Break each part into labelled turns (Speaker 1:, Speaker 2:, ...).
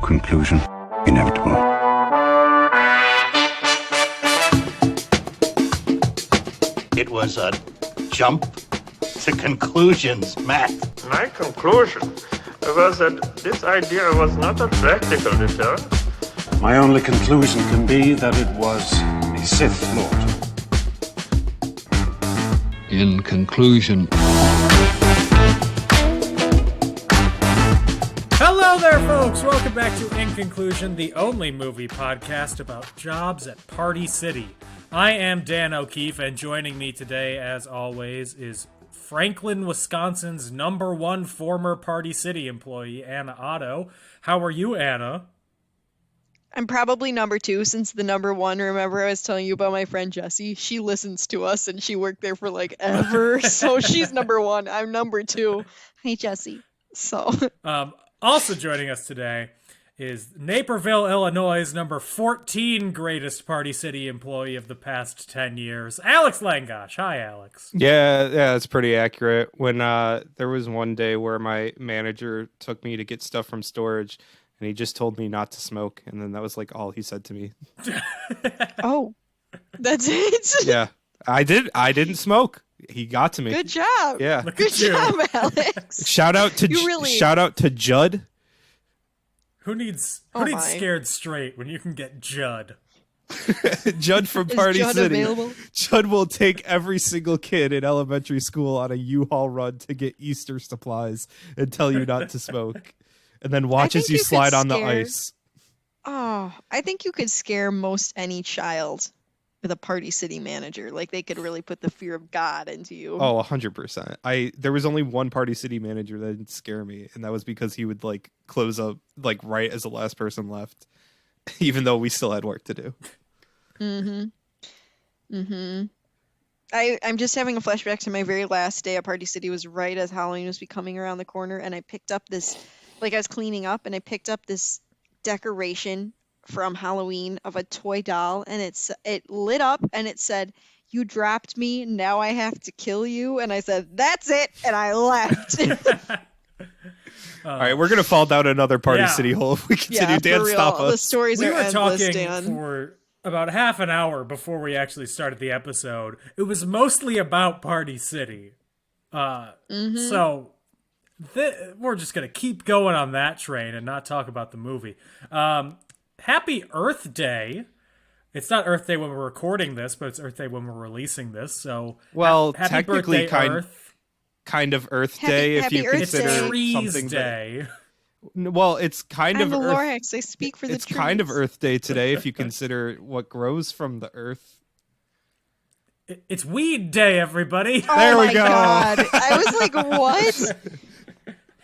Speaker 1: conclusion inevitable.
Speaker 2: It was a jump to conclusions, Matt.
Speaker 3: My conclusion was that this idea was not a practical deterrent.
Speaker 1: My only conclusion can be that it was a Sith Lord.
Speaker 4: In conclusion.
Speaker 5: Hello there, folks! Welcome back to In Conclusion, the only movie podcast about jobs at Party City. I am Dan O'Keefe, and joining me today, as always, is Franklin, Wisconsin's #1 former Party City employee, Anna Otto. How are you, Anna?
Speaker 6: I'm probably #2 since the #1. Remember I was telling you about my friend Jessie? She listens to us and she worked there for like ever. So she's #1. I'm #2. Hey, Jessie. So
Speaker 5: Also joining us today is Naperville, Illinois' #14 greatest Party City employee of the past 10 years, Alex Langosch. Hi, Alex.
Speaker 7: Yeah, that's pretty accurate. When there was one day where my manager took me to get stuff from storage, and he just told me not to smoke, and then that was like all he said to me.
Speaker 6: Oh, that's it?
Speaker 7: Yeah, I didn't smoke. He got to me.
Speaker 6: Good job.
Speaker 7: Yeah.
Speaker 6: Good job, Alex.
Speaker 7: Shout out to Judd.
Speaker 5: Who needs
Speaker 6: my.
Speaker 5: Scared Straight when you can get Judd?
Speaker 7: Judd from
Speaker 6: Is
Speaker 7: Party
Speaker 6: Judd
Speaker 7: City.
Speaker 6: available?
Speaker 7: Judd will take every single kid in elementary school on a U-Haul run to get Easter supplies and tell you not to smoke. And then watches you slide on the ice.
Speaker 6: Oh, I think you could scare most any child with a Party City manager. Like, they could really put the fear of God into you.
Speaker 7: Oh, 100%. There was only one Party City manager that didn't scare me, and that was because he would like close up like right as the last person left, even though we still had work to do.
Speaker 6: I'm just having a flashback to my very last day at Party City. Was right as Halloween was becoming around the corner, and I picked up this, like, I was cleaning up, and I picked up this decoration from Halloween of a toy doll, and it lit up, and it said, "You dropped me, now I have to kill you." And I said, "That's it," and I left.
Speaker 7: All right, we're gonna fall down another Party City hole if we continue.
Speaker 6: Yeah,
Speaker 7: Dan,
Speaker 6: for real.
Speaker 7: stop us.
Speaker 6: The stories
Speaker 5: We
Speaker 6: are
Speaker 5: were
Speaker 6: endless,
Speaker 5: talking
Speaker 6: Dan.
Speaker 5: for about half an hour before we actually started the episode. It was mostly about Party City. So we're just going to keep going on that train and not talk about the movie. Happy Earth Day. It's not Earth Day when we're recording this, but it's Earth Day when we're releasing this. So,
Speaker 7: well,
Speaker 5: happy
Speaker 7: technically,
Speaker 5: birthday, Earth.
Speaker 7: kind of Earth Day if you
Speaker 6: Earth
Speaker 7: consider
Speaker 6: Day.
Speaker 5: Trees
Speaker 7: something.
Speaker 5: Day.
Speaker 7: Well, it's kind
Speaker 6: I'm
Speaker 7: of
Speaker 6: a
Speaker 7: Earth.
Speaker 6: Lorax. I speak for the
Speaker 7: It's
Speaker 6: trees.
Speaker 7: kind of Earth Day today if you consider what grows from the Earth.
Speaker 5: It's Weed Day, everybody.
Speaker 6: Oh
Speaker 7: There we
Speaker 6: my
Speaker 7: go.
Speaker 6: God. I was like, what?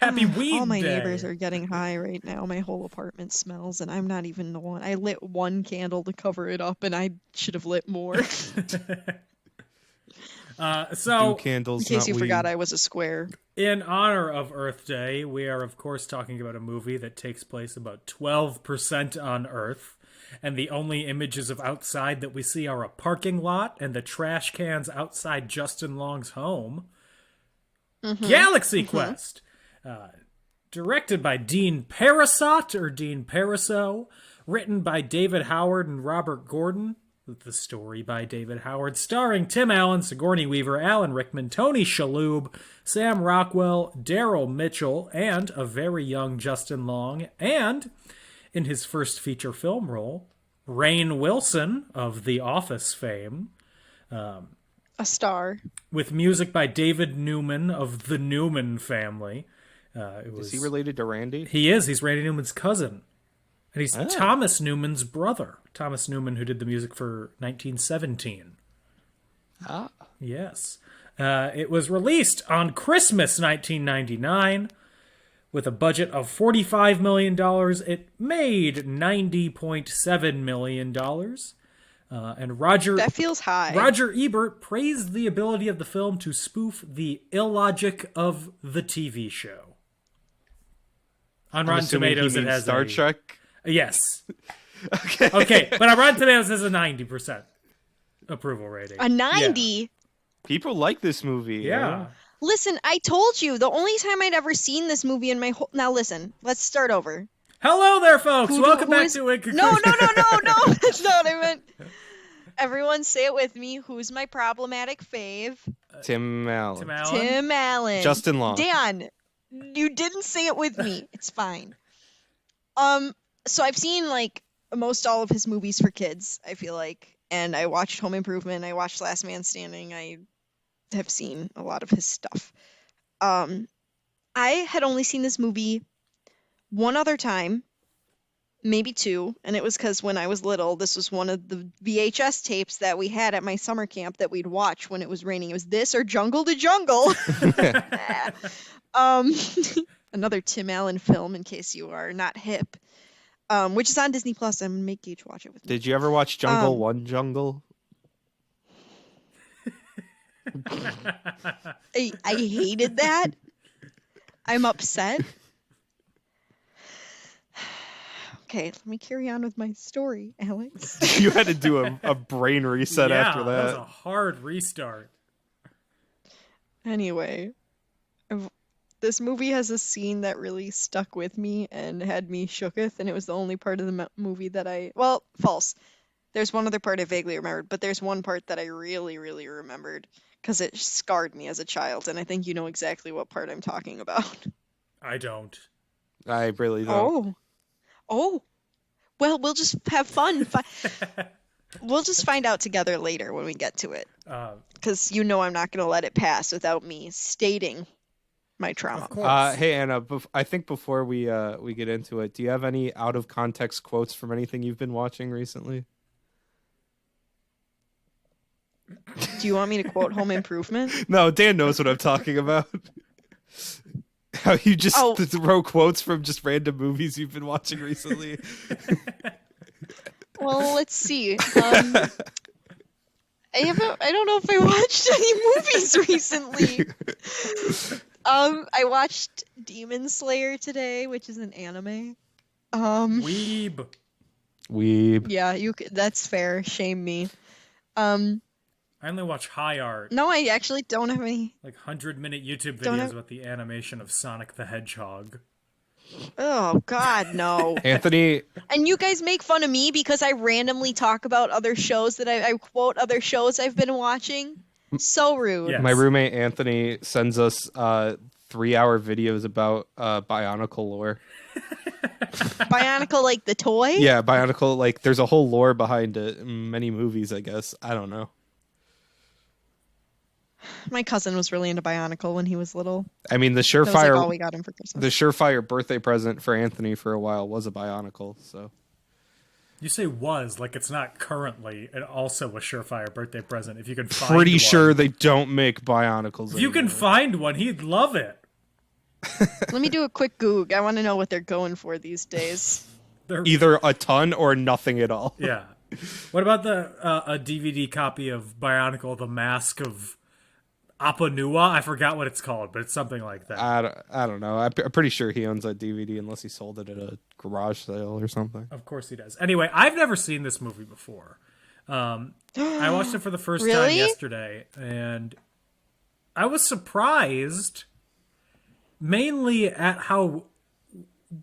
Speaker 5: Happy Weed
Speaker 6: All my
Speaker 5: Day.
Speaker 6: neighbors are getting high right now. My whole apartment smells, and I'm not even the one. I lit one candle to cover it up, and I should have lit more.
Speaker 7: Do candles,
Speaker 6: In case
Speaker 7: not
Speaker 6: you
Speaker 7: weed.
Speaker 6: forgot, I was a square.
Speaker 5: In honor of Earth Day, we are, of course, talking about a movie that takes place about 12% on Earth, and the only images of outside that we see are a parking lot and the trash cans outside Justin Long's home. Galaxy Quest! Directed by Dean Parasot, or Dean Pariseau, written by David Howard and Robert Gordon, with the story by David Howard, starring Tim Allen, Sigourney Weaver, Alan Rickman, Tony Shalhoub, Sam Rockwell, Daryl Mitchell, and a very young Justin Long, and, in his first feature film role, Rainn Wilson of The Office fame.
Speaker 6: A star.
Speaker 5: With music by David Newman of the Newman family.
Speaker 7: Is he related to Randy?
Speaker 5: He is. He's Randy Newman's cousin. And he's Thomas Newman's brother. Thomas Newman, who did the music for 1917.
Speaker 7: Ah.
Speaker 5: Yes. It was released on Christmas 1999 with a budget of $45 million. It made $90.7 million. And
Speaker 6: That feels high.
Speaker 5: Roger Ebert praised the ability of the film to spoof the illogic of the TV show. On Rotten Tomatoes, it has
Speaker 7: Star Trek.
Speaker 5: Yes.
Speaker 7: Okay.
Speaker 5: But on Rotten Tomatoes, it has a 90% approval rating.
Speaker 6: A 90?
Speaker 5: Yeah.
Speaker 7: People like this movie.
Speaker 5: Yeah.
Speaker 6: Listen, I told you, the only time I'd ever seen this movie in my whole... Now listen, let's start over.
Speaker 5: Hello there, folks. Welcome back to In
Speaker 6: No,
Speaker 5: Conclusion.
Speaker 6: no. That's not what I meant. Everyone say it with me. Who's my problematic fave?
Speaker 7: Tim Allen.
Speaker 5: Tim Allen.
Speaker 6: Tim Allen.
Speaker 7: Justin Long.
Speaker 6: Dan, you didn't say it with me. It's fine. So I've seen like most all of his movies for kids, I feel like. And I watched Home Improvement, I watched Last Man Standing. I have seen a lot of his stuff. I had only seen this movie one other time, maybe two, and it was because when I was little, this was one of the VHS tapes that we had at my summer camp that we'd watch when it was raining. It was this or Jungle to Jungle. Another Tim Allen film, in case you are not hip, which is on Disney Plus. I'm gonna make Gage watch it with me.
Speaker 7: Did you ever watch Jungle One Jungle?
Speaker 6: I hated that. I'm upset. Okay, let me carry on with my story, Alex.
Speaker 7: You had to do a brain reset after
Speaker 5: that
Speaker 7: that.
Speaker 5: was a hard restart.
Speaker 6: Anyway, this movie has a scene that really stuck with me and had me shooketh, and it was the only part of the movie that well, false. There's one other part I vaguely remembered, but there's one part that I really, really remembered because it scarred me as a child, and I think you know exactly what part I'm talking about.
Speaker 5: I don't.
Speaker 7: I really don't.
Speaker 6: Oh. Well, we'll just have fun. We'll just find out together later when we get to it. Because you know I'm not going to let it pass without me stating my trauma.
Speaker 5: Of course.
Speaker 7: Hey, Anna, I think before we get into it, do you have any out-of-context quotes from anything you've been watching recently?
Speaker 6: Do you want me to quote Home Improvement?
Speaker 7: No, Dan knows what I'm talking about. How you just throw quotes from just random movies you've been watching recently.
Speaker 6: Well, let's see. I don't know if I watched any movies recently. I watched Demon Slayer today, which is an anime.
Speaker 5: Weeb.
Speaker 6: Yeah, that's fair. Shame me.
Speaker 5: I only watch High Art.
Speaker 6: No, I actually don't have any.
Speaker 5: Like 100-minute YouTube videos about the animation of Sonic the Hedgehog.
Speaker 6: Oh, God, no.
Speaker 7: Anthony.
Speaker 6: And you guys make fun of me because I randomly talk about other shows that I quote other shows I've been watching. So rude.
Speaker 5: Yes.
Speaker 7: My roommate Anthony sends us 3-hour videos about Bionicle lore.
Speaker 6: Bionicle, like the toy?
Speaker 7: Yeah, Bionicle, like there's a whole lore behind it in many movies, I guess. I don't know.
Speaker 6: My cousin was really into Bionicle when he was little.
Speaker 7: I mean, the
Speaker 6: That was like
Speaker 7: surefire
Speaker 6: all we got him for Christmas.
Speaker 7: the surefire birthday present for Anthony for a while was a Bionicle, so.
Speaker 5: You say was, like it's not currently and also a surefire birthday present. If you can find
Speaker 7: Pretty
Speaker 5: one.
Speaker 7: sure they don't make Bionicles
Speaker 5: If you can find one, he'd love it.
Speaker 6: Let me do a quick Goog. I want to know what they're going for these days.
Speaker 7: Either a ton or nothing at all.
Speaker 5: Yeah. What about a DVD copy of Bionicle, The Mask of Apanua? I forgot what it's called, but it's something like that.
Speaker 7: I don't know. I'm pretty sure he owns that DVD unless he sold it at a garage sale or something.
Speaker 5: Of course he does. Anyway, I've never seen this movie before. I watched it for the first time yesterday, and I was surprised mainly at how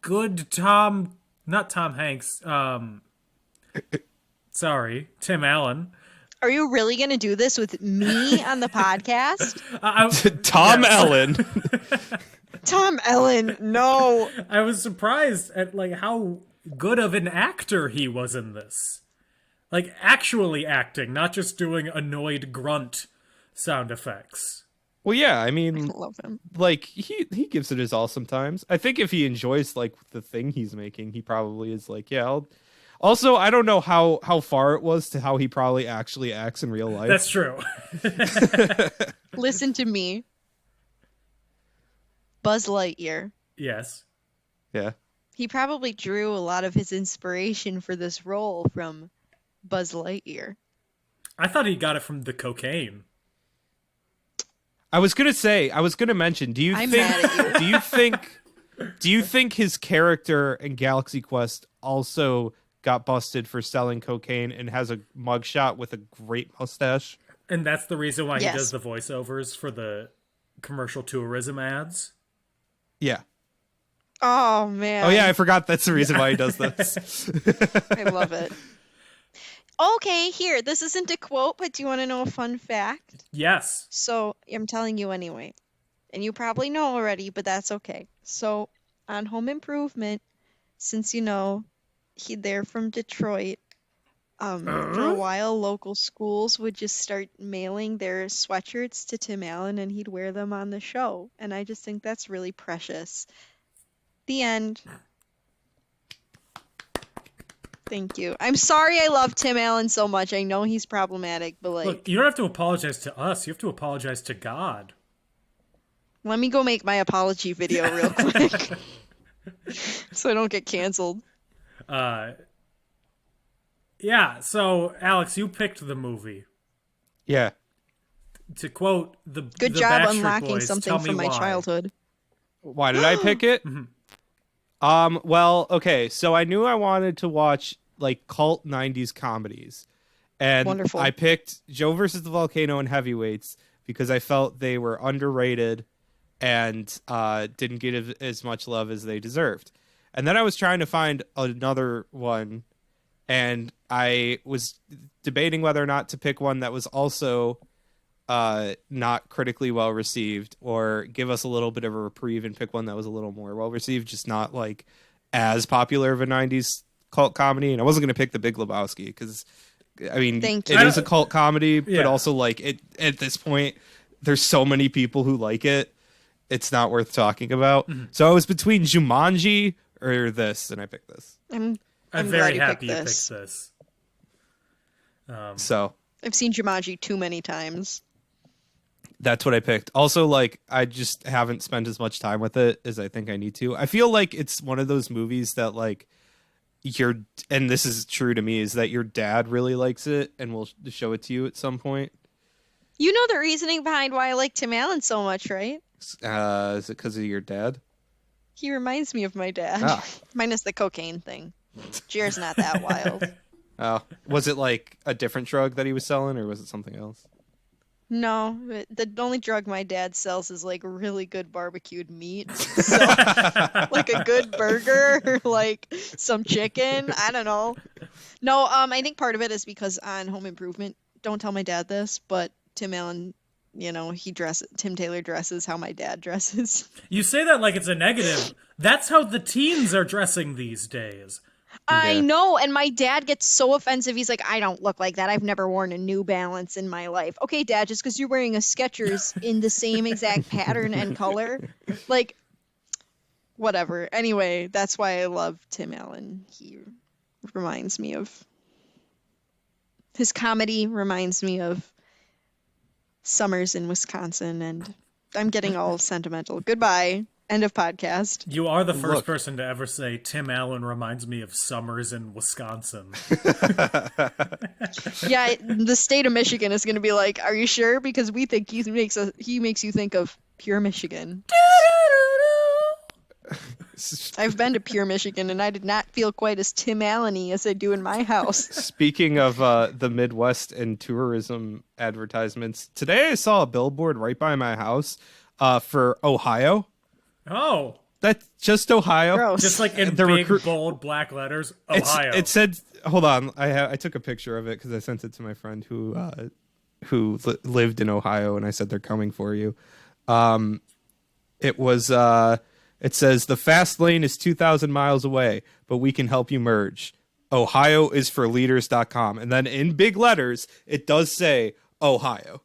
Speaker 5: good Tim Allen.
Speaker 6: Are you really going to do this with me on the podcast?
Speaker 7: Tom Allen.
Speaker 6: Tom Allen, no.
Speaker 5: I was surprised at like how good of an actor he was in this. Like actually acting, not just doing annoyed grunt sound effects.
Speaker 7: Well, yeah, I mean,
Speaker 6: I love him.
Speaker 7: like he gives it his all sometimes. I think if he enjoys like the thing he's making, he probably is like, yeah. Also, I don't know how far it was to how he probably actually acts in real life.
Speaker 5: That's true.
Speaker 6: Listen to me. Buzz Lightyear.
Speaker 5: Yes.
Speaker 7: Yeah.
Speaker 6: He probably drew a lot of his inspiration for this role from Buzz Lightyear.
Speaker 5: I thought he got it from the cocaine.
Speaker 7: I was gonna mention, do you think his character in Galaxy Quest also got busted for selling cocaine and has a mugshot with a great mustache?
Speaker 5: And that's the reason why
Speaker 6: Yes.
Speaker 5: he does the voiceovers for the commercial tourism ads?
Speaker 7: Yeah.
Speaker 6: Oh man.
Speaker 7: Oh yeah, I forgot that's the reason why he does this.
Speaker 6: I love it. Okay, here. This isn't a quote, but do you want to know a fun fact?
Speaker 5: Yes.
Speaker 6: So I'm telling you anyway, and you probably know already, but that's okay. So on Home Improvement, since they're from Detroit, for a while local schools would just start mailing their sweatshirts to Tim Allen, and he'd wear them on the show, and I just think that's really precious. The end. Thank you. I'm sorry I love Tim Allen so much. I know he's problematic, but
Speaker 5: Look, you don't have to apologize to us. You have to apologize to God.
Speaker 6: let me go make my apology video real quick so I don't get canceled.
Speaker 5: Yeah, so Alex, you picked the movie.
Speaker 7: Yeah.
Speaker 5: To quote the
Speaker 6: Good
Speaker 5: the
Speaker 6: job
Speaker 5: Backstreet
Speaker 6: unlocking
Speaker 5: Boys,
Speaker 6: something
Speaker 5: tell me
Speaker 6: from my
Speaker 5: why.
Speaker 6: childhood.
Speaker 7: Why did I pick it? Well, okay, so I knew I wanted to watch like cult 90s comedies. And
Speaker 6: Wonderful.
Speaker 7: I picked Joe versus the Volcano and Heavyweights because I felt they were underrated and didn't get as much love as they deserved. And then I was trying to find another one, and I was debating whether or not to pick one that was also not critically well received, or give us a little bit of a reprieve and pick one that was a little more well received, just not like as popular of a 90s cult comedy. And I wasn't going to pick The Big Lebowski because, I mean,
Speaker 6: Thank
Speaker 7: it
Speaker 6: you.
Speaker 7: is a cult comedy,
Speaker 5: Yeah.
Speaker 7: but also like it at this point, there's so many people who like it. It's not worth talking about. So I was between Jumanji or this, and I picked this.
Speaker 6: I'm
Speaker 5: very
Speaker 6: glad you
Speaker 5: happy
Speaker 6: picked
Speaker 5: you
Speaker 6: this.
Speaker 5: picked this.
Speaker 7: So
Speaker 6: I've seen Jumanji too many times.
Speaker 7: that's what I picked. Also, like, I just haven't spent as much time with it as I think I need to. I feel like it's one of those movies that, like, and this is true to me, is that your dad really likes it and will show it to you at some point.
Speaker 6: You know the reasoning behind why I like Tim Allen so much, right?
Speaker 7: Is it because of your dad?
Speaker 6: He reminds me of my dad.
Speaker 7: Ah.
Speaker 6: Minus the cocaine thing. Jer's not that wild.
Speaker 7: Oh, was it like a different drug that he was selling, or was it something else?
Speaker 6: No, the only drug my dad sells is like really good barbecued meat. So, like a good burger or like some chicken. I don't know. No, I think part of it is because on Home Improvement, don't tell my dad this, but Tim Allen, Tim Taylor dresses how my dad dresses.
Speaker 5: You say that like it's a negative. That's how the teens are dressing these days.
Speaker 6: I
Speaker 7: Yeah.
Speaker 6: know, and my dad gets so offensive. He's like, I don't look like that. I've never worn a New Balance in my life. Okay, Dad, just because you're wearing a Skechers in the same exact pattern and color, like, whatever. Anyway, that's why I love Tim Allen. He reminds me of his comedy reminds me of summers in Wisconsin, and I'm getting all sentimental. Goodbye. End of podcast.
Speaker 5: You are the first
Speaker 7: Look.
Speaker 5: person to ever say Tim Allen reminds me of summers in Wisconsin.
Speaker 6: Yeah, the state of Michigan is going to be like, are you sure? Because we think he makes you think of pure Michigan. I've been to pure Michigan, and I did not feel quite as Tim Allen-y as I do in my house.
Speaker 7: Speaking of the Midwest and tourism advertisements, today I saw a billboard right by my house for Ohio.
Speaker 5: Oh,
Speaker 7: That's just Ohio.
Speaker 6: Gross.
Speaker 5: just like in
Speaker 7: The
Speaker 5: big,
Speaker 7: recruit-
Speaker 5: bold, black letters,
Speaker 7: It's-
Speaker 5: Ohio.
Speaker 7: It said, hold on, I took a picture of it because I sent it to my friend who lived in Ohio, and I said they're coming for you. It was it says the fast lane is 2,000 miles away, but we can help you merge. Ohio is for leaders.com. And then in big letters, it does say Ohio.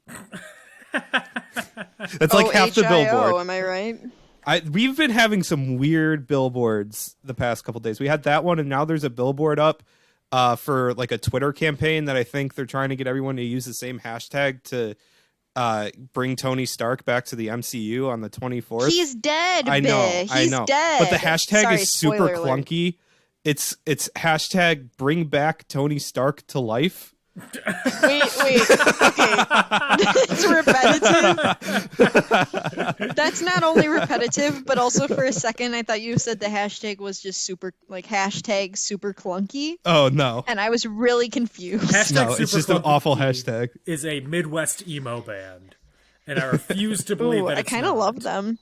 Speaker 7: That's like half the
Speaker 6: OHIO,
Speaker 7: billboard.
Speaker 6: am I right?
Speaker 7: We've been having some weird billboards the past couple days. We had that one, and now there's a billboard up for like a Twitter campaign that I think they're trying to get everyone to use the same hashtag to bring Tony Stark back to the MCU on the 24th.
Speaker 6: He's dead,
Speaker 7: I know,
Speaker 6: He's
Speaker 7: I know.
Speaker 6: dead.
Speaker 7: But the hashtag
Speaker 6: Sorry,
Speaker 7: is super
Speaker 6: spoiler alert.
Speaker 7: clunky. It's hashtag bring back Tony Stark to life.
Speaker 6: Wait, okay. It's repetitive. That's not only repetitive, but also for a second I thought you said the hashtag was just super clunky,
Speaker 7: Oh no.
Speaker 6: and I was really confused.
Speaker 5: Hashtag
Speaker 7: No, it's
Speaker 5: Super
Speaker 7: just an
Speaker 5: Clunky
Speaker 7: awful
Speaker 5: Key
Speaker 7: hashtag.
Speaker 5: is a Midwest emo band, and I refuse to believe
Speaker 6: Ooh,
Speaker 5: that
Speaker 6: I
Speaker 5: it's
Speaker 6: kind of
Speaker 5: not.
Speaker 6: love them.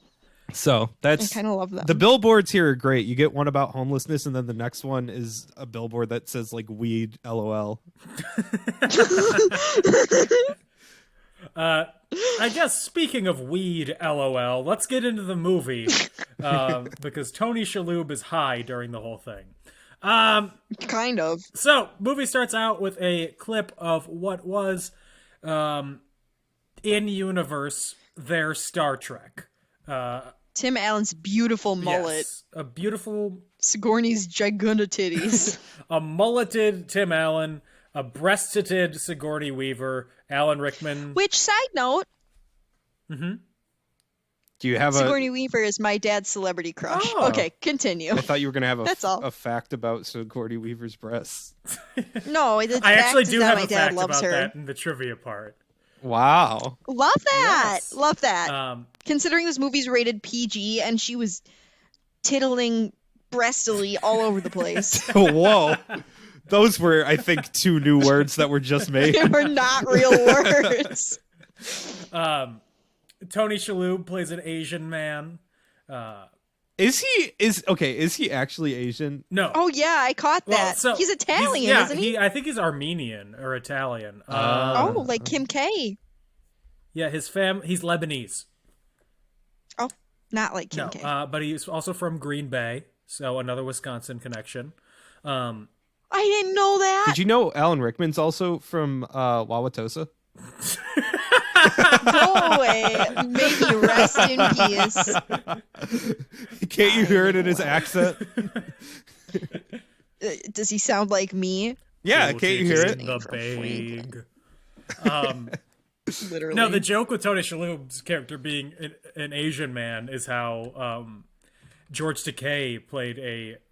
Speaker 7: So
Speaker 6: I
Speaker 7: that's
Speaker 6: kind of love them.
Speaker 7: the billboards here are great. You get one about homelessness, and then the next one is a billboard that says like "weed, LOL."
Speaker 5: I guess speaking of weed, LOL, let's get into the movie because Tony Shalhoub is high during the whole thing.
Speaker 6: Kind of.
Speaker 5: So, movie starts out with a clip of what was, in universe, their Star Trek.
Speaker 6: Tim Allen's beautiful mullet.
Speaker 5: Yes, a beautiful,
Speaker 6: Sigourney's gigunda titties.
Speaker 5: a mulleted Tim Allen, a breasted Sigourney Weaver, Alan Rickman.
Speaker 6: Which, side note,
Speaker 7: Do you have
Speaker 6: Sigourney Weaver is my dad's celebrity crush.
Speaker 5: Oh.
Speaker 6: Okay, continue.
Speaker 7: I thought you were gonna have
Speaker 6: That's all.
Speaker 7: a fact about Sigourney Weaver's breasts.
Speaker 6: No, the
Speaker 5: I actually
Speaker 6: fact
Speaker 5: do
Speaker 6: is that
Speaker 5: have
Speaker 6: my
Speaker 5: a
Speaker 6: dad
Speaker 5: fact
Speaker 6: loves
Speaker 5: about
Speaker 6: her.
Speaker 5: that in the trivia part.
Speaker 7: Wow.
Speaker 6: Love that.
Speaker 5: Yes.
Speaker 6: Love that. Considering this movie's rated PG and she was tittling breastily all over the place.
Speaker 7: Whoa. Those were, I think, 2 new words that were just made.
Speaker 6: They were not real words.
Speaker 5: Tony Shalhoub plays an Asian man.
Speaker 7: Is he actually Asian?
Speaker 5: No.
Speaker 6: Oh yeah, I caught
Speaker 5: Well,
Speaker 6: that.
Speaker 5: so
Speaker 6: He's Italian,
Speaker 5: yeah,
Speaker 6: isn't he?
Speaker 5: I think he's Armenian or Italian.
Speaker 6: Oh, like Kim K.
Speaker 5: Yeah, he's Lebanese.
Speaker 6: Oh, not like Kim
Speaker 5: No,
Speaker 6: K.
Speaker 5: but he's also from Green Bay, so another Wisconsin connection.
Speaker 6: I didn't know that.
Speaker 7: Did you know Alan Rickman's also from Wauwatosa?
Speaker 6: No way. Maybe rest in peace.
Speaker 7: Can't you hear it in his accent?
Speaker 6: Does he sound like me?
Speaker 7: Yeah, can't you hear it?
Speaker 5: The bag.
Speaker 6: Literally.
Speaker 5: No, the joke with Tony Shalhoub's character being an Asian man is how George Takei played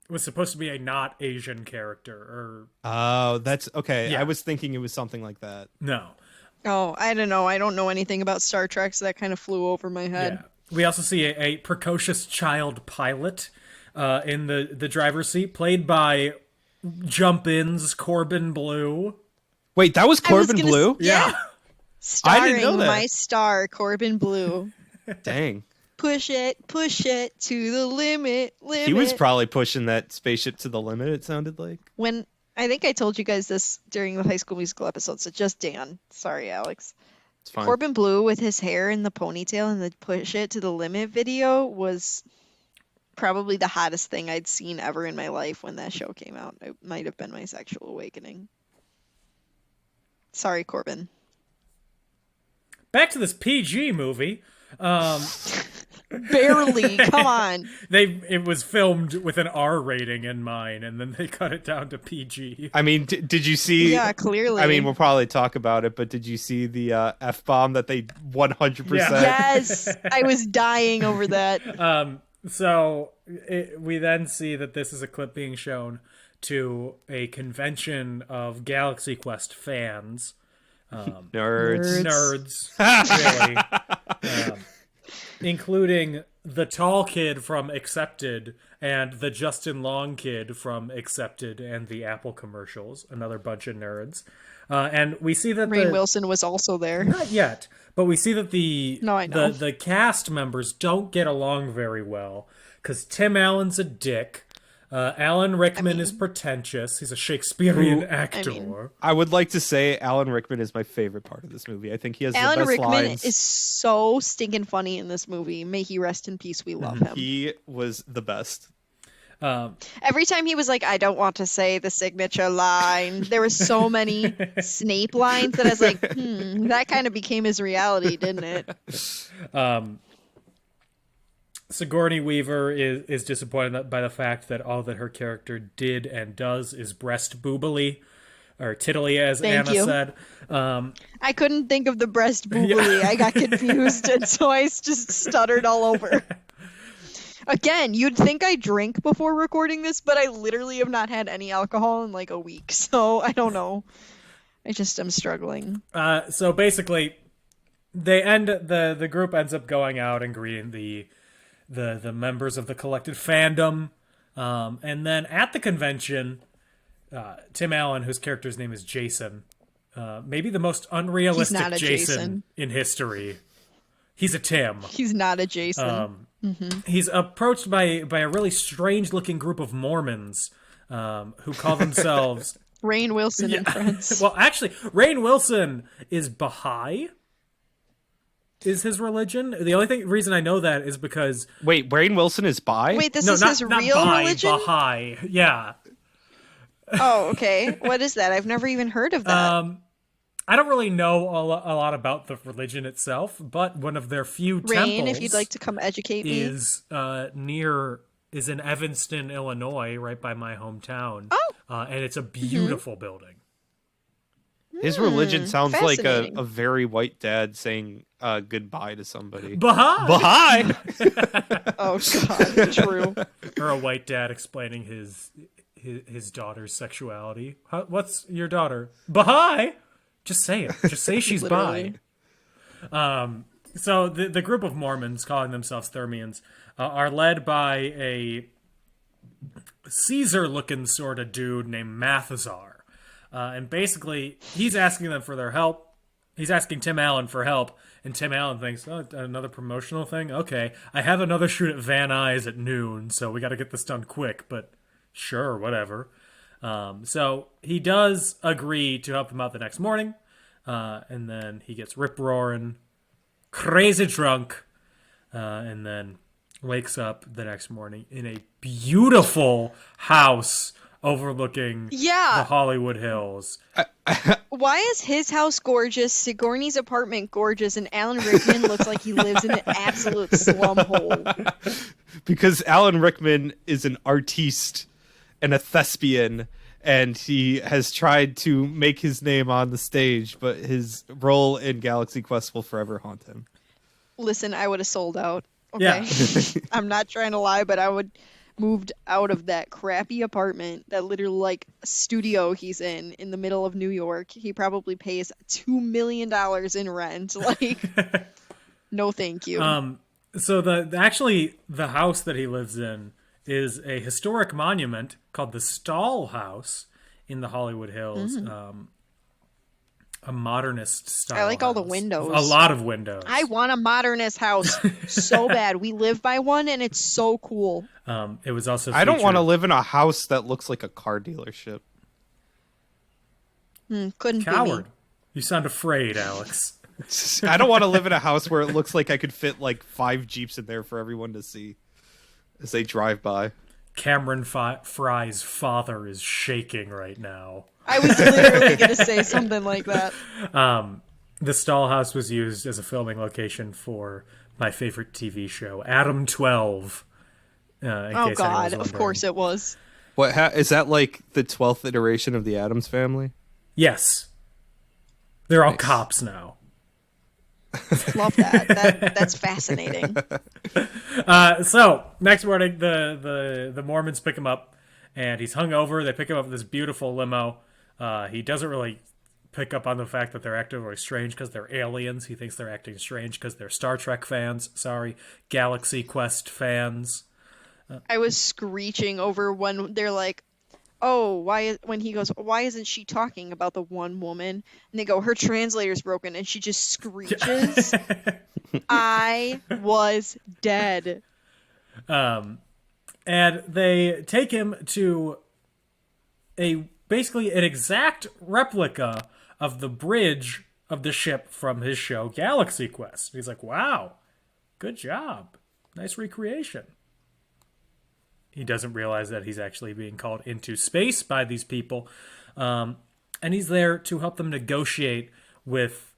Speaker 5: was supposed to be a not Asian character.
Speaker 7: Oh, that's okay.
Speaker 5: Yeah.
Speaker 7: I was thinking it was something like that.
Speaker 5: No.
Speaker 6: Oh, I don't know. I don't know anything about Star Trek, so that kind of flew over my head.
Speaker 5: Yeah. We also see a precocious child pilot in the driver's seat, played by Jump In's Corbin Blue.
Speaker 7: Wait, that was Corbin Blue?
Speaker 5: Yeah.
Speaker 6: Starring
Speaker 7: I didn't know that.
Speaker 6: my star, Corbin Blue.
Speaker 7: Dang.
Speaker 6: Push it to the limit.
Speaker 7: He was probably pushing that spaceship to the limit, it sounded like.
Speaker 6: When I think I told you guys this during the High School Musical episode, so just Dan. Sorry, Alex.
Speaker 7: It's fine.
Speaker 6: Corbin Blue with his hair in the ponytail and the push it to the limit video was probably the hottest thing I'd seen ever in my life when that show came out. It might have been my sexual awakening. Sorry, Corbin.
Speaker 5: Back to this PG movie.
Speaker 6: Barely. Come on.
Speaker 5: It was filmed with an R rating in mind, and then they cut it down to PG.
Speaker 7: I mean, did you see?
Speaker 6: Yeah, clearly.
Speaker 7: I mean, we'll probably talk about it, but did you see the F-bomb that they 100%?
Speaker 6: Yes, I was dying over that.
Speaker 5: So we then see that this is a clip being shown to a convention of Galaxy Quest fans.
Speaker 7: Nerds.
Speaker 5: Really. Including the tall kid from Accepted and the Justin Long kid from Accepted and the Apple commercials. Another bunch of nerds. And we see that
Speaker 6: Rainn Wilson was also there.
Speaker 5: Not yet, but we see that
Speaker 6: I know.
Speaker 5: the cast members don't get along very well because Tim Allen's a dick. Alan Rickman is pretentious. He's a Shakespearean actor.
Speaker 7: I would like to say Alan Rickman is my favorite part of this movie. I think he has
Speaker 6: Alan
Speaker 7: the best
Speaker 6: Rickman
Speaker 7: lines.
Speaker 6: is so stinking funny in this movie. May he rest in peace. We love him.
Speaker 7: He was the best.
Speaker 6: Every time he was like, I don't want to say the signature line. There were so many Snape lines that I was like, that kind of became his reality, didn't it?
Speaker 5: Sigourney Weaver is disappointed by the fact that all that her character did and does is breast boobily, or tittily, as
Speaker 6: Thank
Speaker 5: Anna
Speaker 6: you.
Speaker 5: said.
Speaker 6: I couldn't think of the breast boobily. I got confused, and so I just stuttered all over. Again, you'd think I drink before recording this, but I literally have not had any alcohol in like a week, so I don't know. I just am struggling.
Speaker 5: So basically, the group ends up going out and greeting the members of the collected fandom, and then at the convention, Tim Allen, whose character's name is Jason, maybe the most unrealistic
Speaker 6: He's not a
Speaker 5: Jason
Speaker 6: Jason.
Speaker 5: in history, He's a Tim.
Speaker 6: He's not a Jason.
Speaker 5: He's approached by a really strange-looking group of Mormons who call themselves...
Speaker 6: Rainn Wilson and friends.
Speaker 5: Well, actually, Rainn Wilson is Baha'i. Is his religion? The only reason I know that is because...
Speaker 7: Wait, Rainn Wilson is bi?
Speaker 6: Wait, this
Speaker 5: No,
Speaker 6: is
Speaker 5: not,
Speaker 6: his
Speaker 5: not
Speaker 6: real
Speaker 5: bi,
Speaker 6: religion?
Speaker 5: Baha'i. Yeah.
Speaker 6: Oh, okay. What is that? I've never even heard of that.
Speaker 5: I don't really know a lot about the religion itself, but one of their few
Speaker 6: Rainn,
Speaker 5: temples
Speaker 6: if you'd like to come educate me.
Speaker 5: is in Evanston, Illinois, right by my hometown.
Speaker 6: Oh.
Speaker 5: And it's a beautiful building.
Speaker 7: His religion sounds like
Speaker 6: fascinating.
Speaker 7: a very white dad saying goodbye to somebody.
Speaker 5: Baha'i!
Speaker 7: Oh,
Speaker 6: God, true.
Speaker 5: Or a white dad explaining his daughter's sexuality. What's your daughter? Baha'i! Just say it. Just say she's bi. So the group of Mormons, calling themselves Thermians, are led by a Caesar-looking sort of dude named Mathazar. And basically, he's asking them for their help. He's asking Tim Allen for help, and Tim Allen thinks, oh, another promotional thing? Okay, I have another shoot at Van Nuys at noon, so we got to get this done quick, but sure, whatever. So he does agree to help them out the next morning, and then he gets rip-roaring, crazy drunk, and then wakes up the next morning in a beautiful house overlooking the Hollywood Hills.
Speaker 6: Why is his house gorgeous, Sigourney's apartment gorgeous, and Alan Rickman looks like he lives in an absolute slum hole?
Speaker 7: Because Alan Rickman is an artiste and a thespian, and he has tried to make his name on the stage, but his role in Galaxy Quest will forever haunt him.
Speaker 6: Listen, I would have sold out. Okay.
Speaker 5: Yeah.
Speaker 6: I'm not trying to lie, but I would moved out of that crappy apartment, that literally like studio he's in the middle of New York. He probably pays $2 million in rent. Like, no, thank you.
Speaker 5: So the house that he lives in is a historic monument called the Stahl House in the Hollywood Hills. A modernist style.
Speaker 6: I like all the
Speaker 5: house.
Speaker 6: windows.
Speaker 5: A lot of windows.
Speaker 6: I want a modernist house so bad. We live by one, and it's so cool.
Speaker 5: It was also.
Speaker 7: I don't want to live in a house that looks like a car dealership.
Speaker 6: Couldn't
Speaker 5: Coward.
Speaker 6: be me.
Speaker 5: You sound afraid, Alex.
Speaker 7: I don't want to live in a house where it looks like I could fit like 5 Jeeps in there for everyone to see as they drive by.
Speaker 5: Cameron Fry's father is shaking right now.
Speaker 6: I was literally going to say something like that.
Speaker 5: The Stahl House was used as a filming location for my favorite TV show, Adam 12.
Speaker 6: Oh, God. Of course it was.
Speaker 7: What is that, like the 12th iteration of the Addams Family?
Speaker 5: Yes. They're all cops now.
Speaker 6: Love that. That's fascinating.
Speaker 5: So, next morning, the Mormons pick him up, and he's hungover. They pick him up in this beautiful limo. He doesn't really pick up on the fact that they're acting really strange because they're aliens. He thinks they're acting strange because they're Star Trek fans. Sorry, Galaxy Quest fans.
Speaker 6: I was screeching over when they're like, oh, when he goes, why isn't she talking about the one woman? And they go, her translator's broken, and she just screeches. I was dead.
Speaker 5: And they take him to basically an exact replica of the bridge of the ship from his show Galaxy Quest. He's like, wow, good job. Nice recreation. He doesn't realize that he's actually being called into space by these people. And he's there to help them negotiate with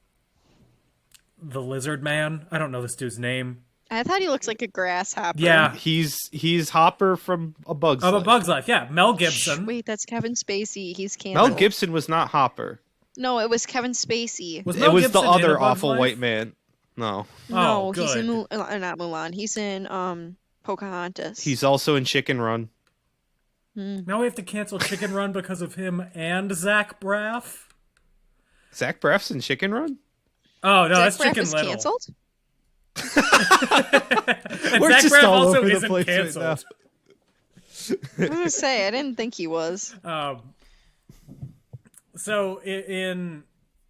Speaker 5: the lizard man. I don't know this dude's name.
Speaker 6: I thought he looks like a grasshopper.
Speaker 5: Yeah.
Speaker 7: He's Hopper from A Bug's Life.
Speaker 5: A Bug's Life, yeah. Mel Gibson.
Speaker 6: Wait, that's Kevin Spacey. He's canceled.
Speaker 7: Mel Gibson was not Hopper.
Speaker 6: No, it was Kevin Spacey.
Speaker 7: It was the
Speaker 5: Gibson in
Speaker 7: other
Speaker 5: A Bug's
Speaker 7: awful
Speaker 5: Life?
Speaker 7: white man. No.
Speaker 6: No,
Speaker 5: good.
Speaker 6: he's in not Mulan. He's in Pocahontas.
Speaker 7: He's also in Chicken Run.
Speaker 5: Now we have to cancel Chicken Run because of him and Zach Braff.
Speaker 7: Zach Braff's in Chicken Run?
Speaker 5: Oh, no,
Speaker 6: Zach
Speaker 5: that's
Speaker 6: Braff
Speaker 5: Chicken
Speaker 6: is
Speaker 5: Little.
Speaker 6: Canceled?
Speaker 5: And
Speaker 7: We're
Speaker 5: Zach
Speaker 7: just
Speaker 5: Braff
Speaker 7: all
Speaker 5: also
Speaker 7: over the
Speaker 5: isn't
Speaker 7: place right
Speaker 5: canceled.
Speaker 7: now.
Speaker 6: I was gonna say, I didn't think he was.
Speaker 5: So in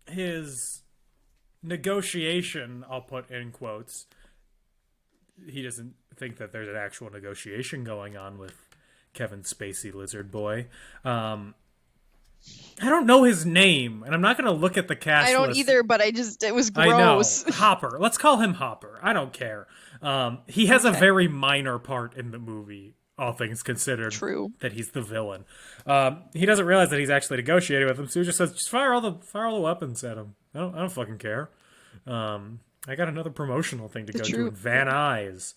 Speaker 5: his negotiation, I'll put in quotes. He doesn't think that there's an actual negotiation going on with Kevin Spacey, Lizard Boy. I don't know his name, and I'm not going to look at the cast
Speaker 6: I don't
Speaker 5: list.
Speaker 6: either, but it was
Speaker 5: I know.
Speaker 6: gross.
Speaker 5: Hopper. Let's call him Hopper. I don't care. He has a very minor part in the movie, all things considered.
Speaker 6: True.
Speaker 5: That he's the villain. He doesn't realize that he's actually negotiating with him, so he just says, "Just fire all the weapons at him. I don't fucking care. I got another promotional thing to go to in Van Nuys."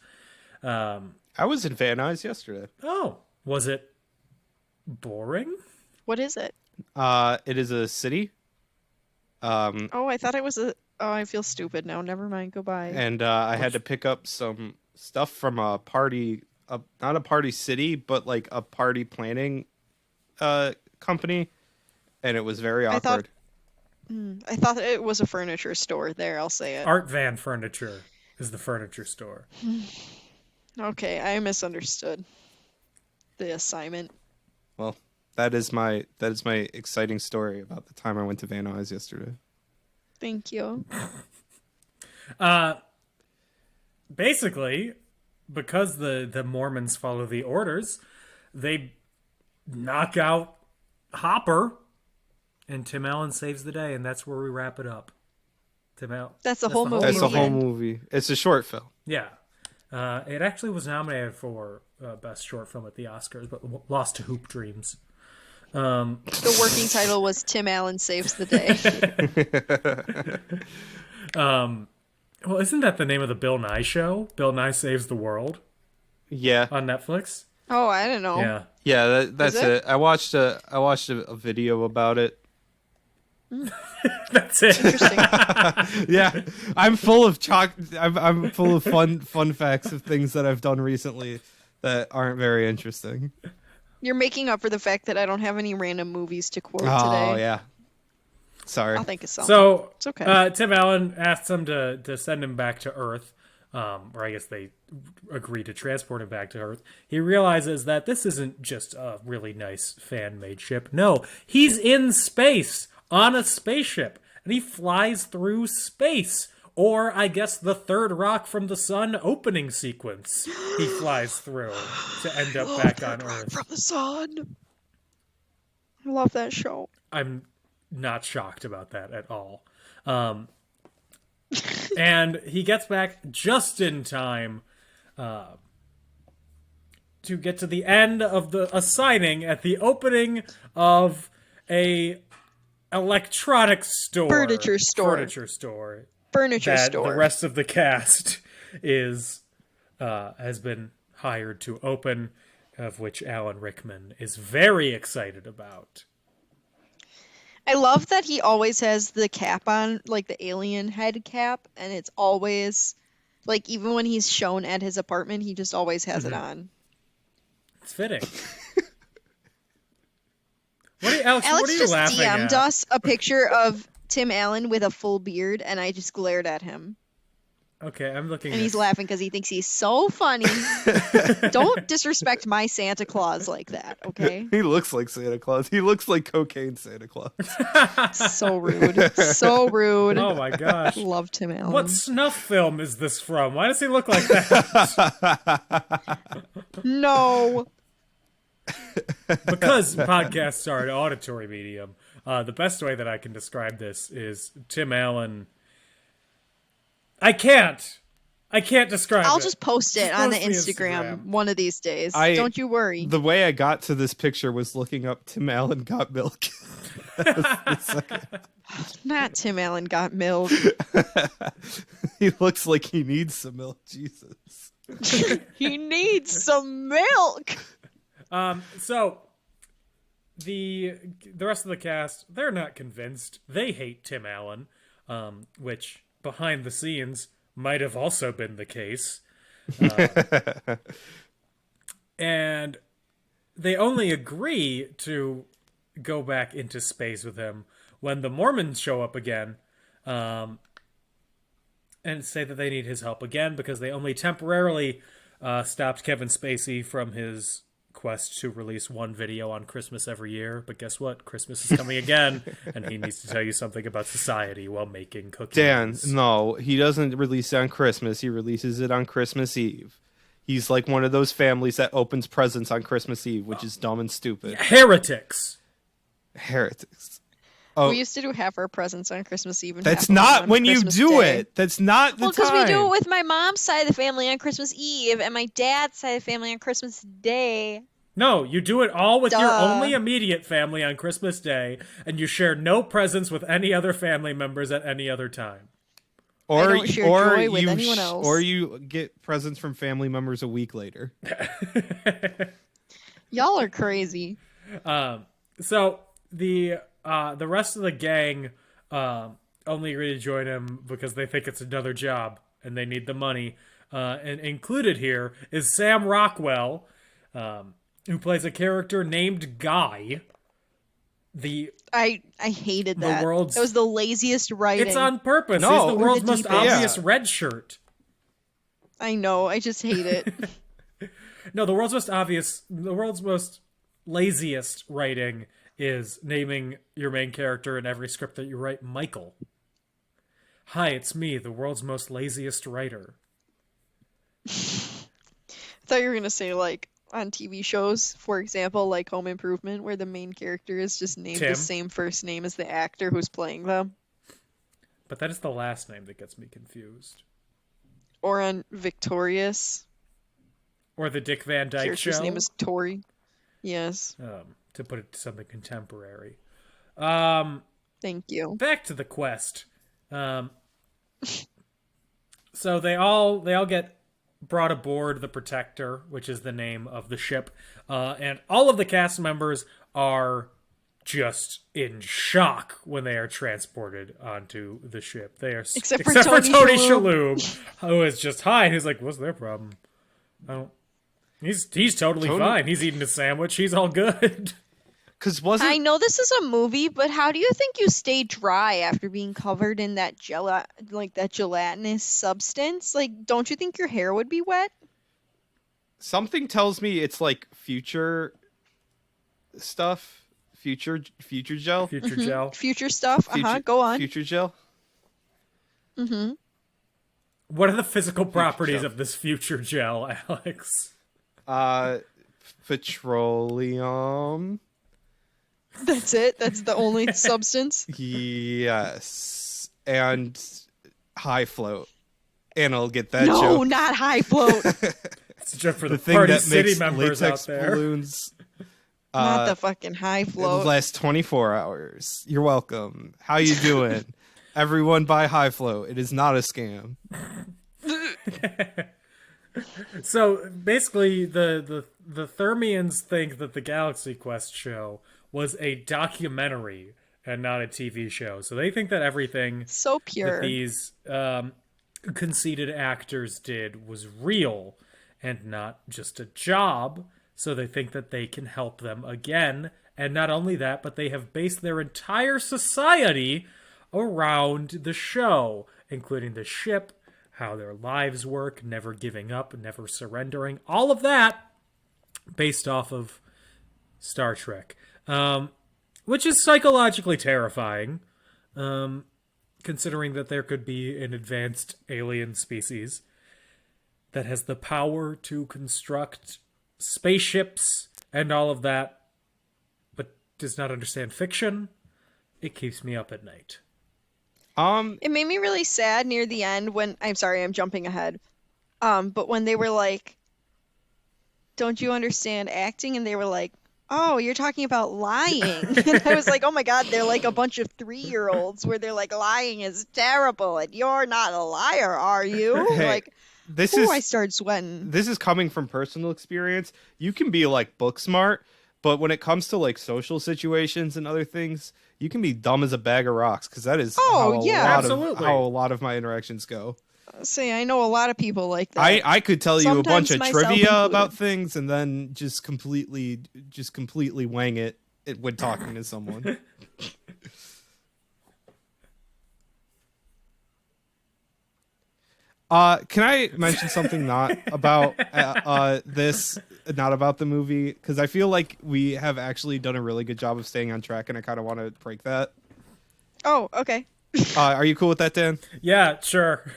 Speaker 7: I was in Van Nuys yesterday.
Speaker 5: Oh, was it boring?
Speaker 6: What is it?
Speaker 7: It is a city.
Speaker 6: Oh, I thought it was a... Oh, I feel stupid now. Never mind. Goodbye.
Speaker 7: And I had to pick up some stuff from a party, not a party city, but like a party planning company. And it was very awkward.
Speaker 6: I thought it was a furniture store. There, I'll say it.
Speaker 5: Art Van Furniture is the furniture store.
Speaker 6: Okay, I misunderstood the assignment.
Speaker 7: Well, that is my exciting story about the time I went to Van Nuys yesterday.
Speaker 6: Thank you.
Speaker 5: Basically, because the Mormons follow the orders, they knock out Hopper, and Tim Allen saves the day, and that's where we wrap it up.
Speaker 6: That's the whole movie.
Speaker 7: That's the whole
Speaker 6: end.
Speaker 7: movie. It's a short film.
Speaker 5: Yeah. It actually was nominated for Best Short Film at the Oscars, but lost to Hoop Dreams.
Speaker 6: The working title was Tim Allen Saves the Day.
Speaker 5: Well, isn't that the name of the Bill Nye show? Bill Nye Saves the World
Speaker 7: Yeah.
Speaker 5: on Netflix?
Speaker 6: Oh, I don't know.
Speaker 5: Yeah.
Speaker 7: Yeah, that's
Speaker 6: Is
Speaker 7: it?
Speaker 6: it?
Speaker 7: I watched a video about it.
Speaker 5: That's it.
Speaker 6: Interesting.
Speaker 7: Yeah, I'm full of I'm full of fun facts of things that I've done recently that aren't very interesting.
Speaker 6: You're making up for the fact that I don't have any random movies to quote
Speaker 7: Oh
Speaker 6: today.
Speaker 7: yeah, sorry.
Speaker 6: I'll think of something.
Speaker 5: So,
Speaker 6: It's okay.
Speaker 5: Tim Allen asks them to send him back to Earth, or I guess they agree to transport him back to Earth. He realizes that this isn't just a really nice fan-made ship. No, he's in space, on a spaceship, and he flies through space. Or, I guess, the third rock from the sun opening sequence he flies through to end up back on Earth.
Speaker 6: From the sun. I love that show.
Speaker 5: I'm not shocked about that at all. And he gets back just in time to get to the end of a signing at the opening of a electronics store.
Speaker 6: Furniture store. Furniture
Speaker 5: That
Speaker 6: store.
Speaker 5: the rest of the cast has been hired to open, of which Alan Rickman is very excited about.
Speaker 6: I love that he always has the cap on, like the alien head cap, and it's always, like, even when he's shown at his apartment, he just always has it on.
Speaker 5: It's fitting. Alex, what are you
Speaker 6: just
Speaker 5: laughing
Speaker 6: DM'd
Speaker 5: at?
Speaker 6: us a picture of Tim Allen with a full beard, and I just glared at him.
Speaker 5: Okay, I'm looking.
Speaker 6: And he's laughing because he thinks he's so funny. Don't disrespect my Santa Claus like that, okay?
Speaker 7: He looks like Santa Claus. He looks like cocaine Santa Claus.
Speaker 6: So rude. So rude.
Speaker 5: Oh my gosh.
Speaker 6: Love Tim Allen.
Speaker 5: What snuff film is this from? Why does he look like that?
Speaker 6: No.
Speaker 5: Because podcasts are an auditory medium, the best way that I can describe this is Tim Allen. I can't describe it.
Speaker 6: I'll just post it on the
Speaker 5: post the
Speaker 6: Instagram one of these days.
Speaker 7: I-
Speaker 6: Don't you worry.
Speaker 7: The way I got to this picture was looking up Tim Allen got milk.
Speaker 6: Not Tim Allen got milk.
Speaker 7: He looks like he needs some milk. Jesus.
Speaker 6: He needs some milk.
Speaker 5: So the rest of the cast, they're not convinced. They hate Tim Allen, which behind the scenes might have also been the case. And they only agree to go back into space with him when the Mormons show up again, and say that they need his help again because they only temporarily stopped Kevin Spacey from his quest to release one video on Christmas every year, but guess what? Christmas is coming again, and he needs to tell you something about society while making cookies.
Speaker 7: Dan, no, he doesn't release it on Christmas. He releases it on Christmas Eve. He's like one of those families that opens presents on Christmas Eve, which is dumb and stupid.
Speaker 5: Heretics.
Speaker 7: Oh,
Speaker 6: We used to do half our presents on Christmas Eve. And
Speaker 7: that's
Speaker 6: half of them
Speaker 7: not
Speaker 6: on
Speaker 7: when you
Speaker 6: Christmas
Speaker 7: do
Speaker 6: Day.
Speaker 7: it. That's not the
Speaker 6: Well,
Speaker 7: time.
Speaker 6: because we do it with my mom's side of the family on Christmas Eve and my dad's side of the family on Christmas Day.
Speaker 5: No, you do it all with your
Speaker 6: Duh.
Speaker 5: only immediate family on Christmas Day, and you share no presents with any other family members at any other time.
Speaker 7: Or,
Speaker 6: I don't share joy with
Speaker 7: you
Speaker 6: anyone else.
Speaker 7: Or you get presents from family members a week later.
Speaker 6: Y'all are crazy.
Speaker 5: So the rest of the gang only agree to join him because they think it's another job and they need the money. And included here is Sam Rockwell, who plays a character named Guy.
Speaker 6: I hated that.
Speaker 5: world's-
Speaker 6: It was the laziest writing.
Speaker 5: It's on purpose.
Speaker 7: No.
Speaker 5: He's the world's
Speaker 6: With the
Speaker 5: most
Speaker 6: deepest.
Speaker 5: obvious red shirt.
Speaker 6: I know. I just hate it.
Speaker 5: No, the world's most laziest writing is naming your main character in every script that you write Michael. Hi, it's me, the world's most laziest writer.
Speaker 6: I thought you were gonna say like on TV shows, for example, like Home Improvement, where the main character is just named
Speaker 5: Tim.
Speaker 6: the same first name as the actor who's playing them,
Speaker 5: But that is the last name that gets me confused.
Speaker 6: or on Victorious,
Speaker 5: Or the Dick Van Dyke
Speaker 6: character's
Speaker 5: Show,
Speaker 6: name is Tori. Yes,
Speaker 5: to put it to something contemporary.
Speaker 6: thank you.
Speaker 5: Back to the quest. So they all get brought aboard the Protector, which is the name of the ship, and all of the cast members are just in shock when they are transported onto the ship. They are
Speaker 6: Except for Tony
Speaker 5: Shalhoub, who is just high. And he's like, "What's their problem? I don't." He's totally fine. He's eating a sandwich. He's all good.
Speaker 7: Because
Speaker 6: I know this is a movie, but how do you think you stay dry after being covered in that that gelatinous substance? Like, don't you think your hair would be wet?
Speaker 7: something tells me it's like future stuff, future gel,
Speaker 5: Future gel.
Speaker 6: Future stuff.
Speaker 7: Future-
Speaker 6: Go on.
Speaker 7: future gel.
Speaker 5: What are the physical properties
Speaker 7: gel.
Speaker 5: of this future gel, Alex?
Speaker 7: Petroleum.
Speaker 6: That's it. That's the only substance.
Speaker 7: Yes, and high float, and I'll get that
Speaker 6: No,
Speaker 7: joke.
Speaker 6: not high float.
Speaker 5: It's just for the,
Speaker 7: The thing
Speaker 5: Party
Speaker 7: that
Speaker 5: City
Speaker 7: makes
Speaker 5: members
Speaker 7: latex
Speaker 5: out there.
Speaker 7: balloons.
Speaker 6: Not the fucking high
Speaker 7: It'll
Speaker 6: float.
Speaker 7: last 24 hours. You're welcome. How you doing? Everyone buy high float. It is not a scam.
Speaker 5: So basically, the Thermians think that the Galaxy Quest show was a documentary and not a TV show. So they think that everything
Speaker 6: So
Speaker 5: that
Speaker 6: pure.
Speaker 5: these conceited actors did was real and not just a job. So they think that they can help them again. And not only that, but they have based their entire society around the show, including the ship, how their lives work, never giving up, never surrendering. All of that based off of Star Trek, which is psychologically terrifying, considering that there could be an advanced alien species that has the power to construct spaceships and all of that, but does not understand fiction. It keeps me up at night.
Speaker 6: It made me really sad near the end when I'm sorry, I'm jumping ahead. But when they were like, "Don't you understand acting?" and they were like, "Oh, you're talking about lying." And I was like, "Oh my god, they're like a bunch of 3-year-olds where they're like lying is terrible and you're not a liar, are you?"
Speaker 7: Hey,
Speaker 6: Like,
Speaker 7: This
Speaker 6: ooh,
Speaker 7: is
Speaker 6: I started sweating.
Speaker 7: this is coming from personal experience. You can be like book smart, but when it comes to like social situations and other things, you can be dumb as a bag of rocks, because that is
Speaker 6: Oh, yeah.
Speaker 5: Absolutely.
Speaker 7: how a lot of my interactions go.
Speaker 6: Say, I know a lot of people like that.
Speaker 7: I could tell you a bunch
Speaker 6: Sometimes
Speaker 7: of
Speaker 6: myself
Speaker 7: trivia
Speaker 6: included.
Speaker 7: about things and then just completely wang it when talking to someone. Can I mention something not about this, not about the movie? Because I feel like we have actually done a really good job of staying on track, and I kind of want to break that.
Speaker 6: Oh, okay.
Speaker 7: Are you cool with that, Dan?
Speaker 5: Yeah, sure.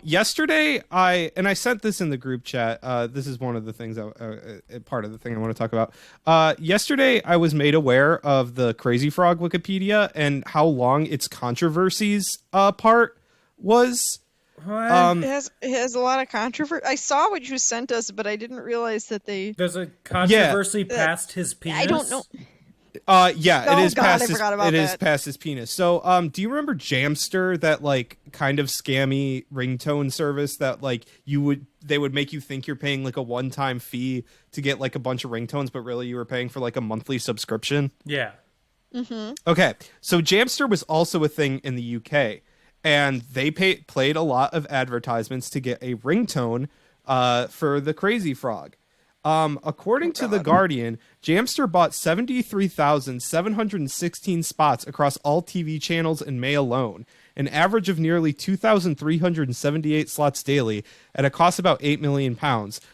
Speaker 7: Yesterday, I sent this in the group chat. This is one of the things, part of the thing I want to talk about. Yesterday, I was made aware of the Crazy Frog Wikipedia and how long its controversies part was.
Speaker 5: What?
Speaker 6: It has a lot of controversy. I saw what you sent us, but I didn't realize that they.
Speaker 5: There's a controversy past his penis.
Speaker 6: I don't know.
Speaker 7: Yeah,
Speaker 6: Oh,
Speaker 7: it is
Speaker 6: God,
Speaker 7: past
Speaker 6: I
Speaker 7: his,
Speaker 6: forgot about
Speaker 7: it is
Speaker 6: that.
Speaker 7: past his penis. So, do you remember Jamster, that like kind of scammy ringtone service that like they would make you think you're paying like a one-time fee to get like a bunch of ringtones, but really you were paying for like a monthly subscription?
Speaker 5: Yeah.
Speaker 6: Mm-hmm.
Speaker 7: Okay, so Jamster was also a thing in the UK, and they played a lot of advertisements to get a ringtone for the Crazy Frog. According to The Guardian, Jamster bought 73,716 spots across all TV channels in May alone, an average of nearly 2,378 slots daily at a cost of about £8 million,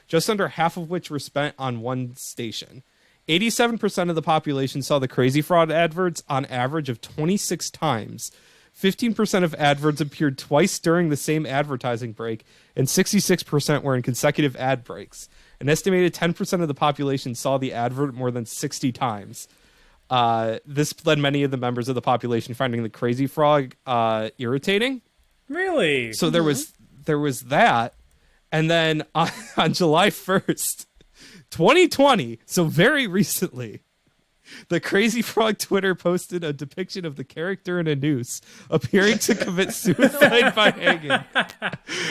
Speaker 7: just under half of which were spent on one station. 87% of the population saw the Crazy Frog adverts on average of 26 times. 15% of adverts appeared twice during the same advertising break, and 66% were in consecutive ad breaks. An estimated 10% of the population saw the advert more than 60 times. This led many of the members of the population finding the Crazy Frog irritating.
Speaker 5: Really?
Speaker 7: So there was that, and then on July 1st, 2020, so very recently, the Crazy Frog Twitter posted a depiction of the character in a noose appearing to commit suicide by hanging.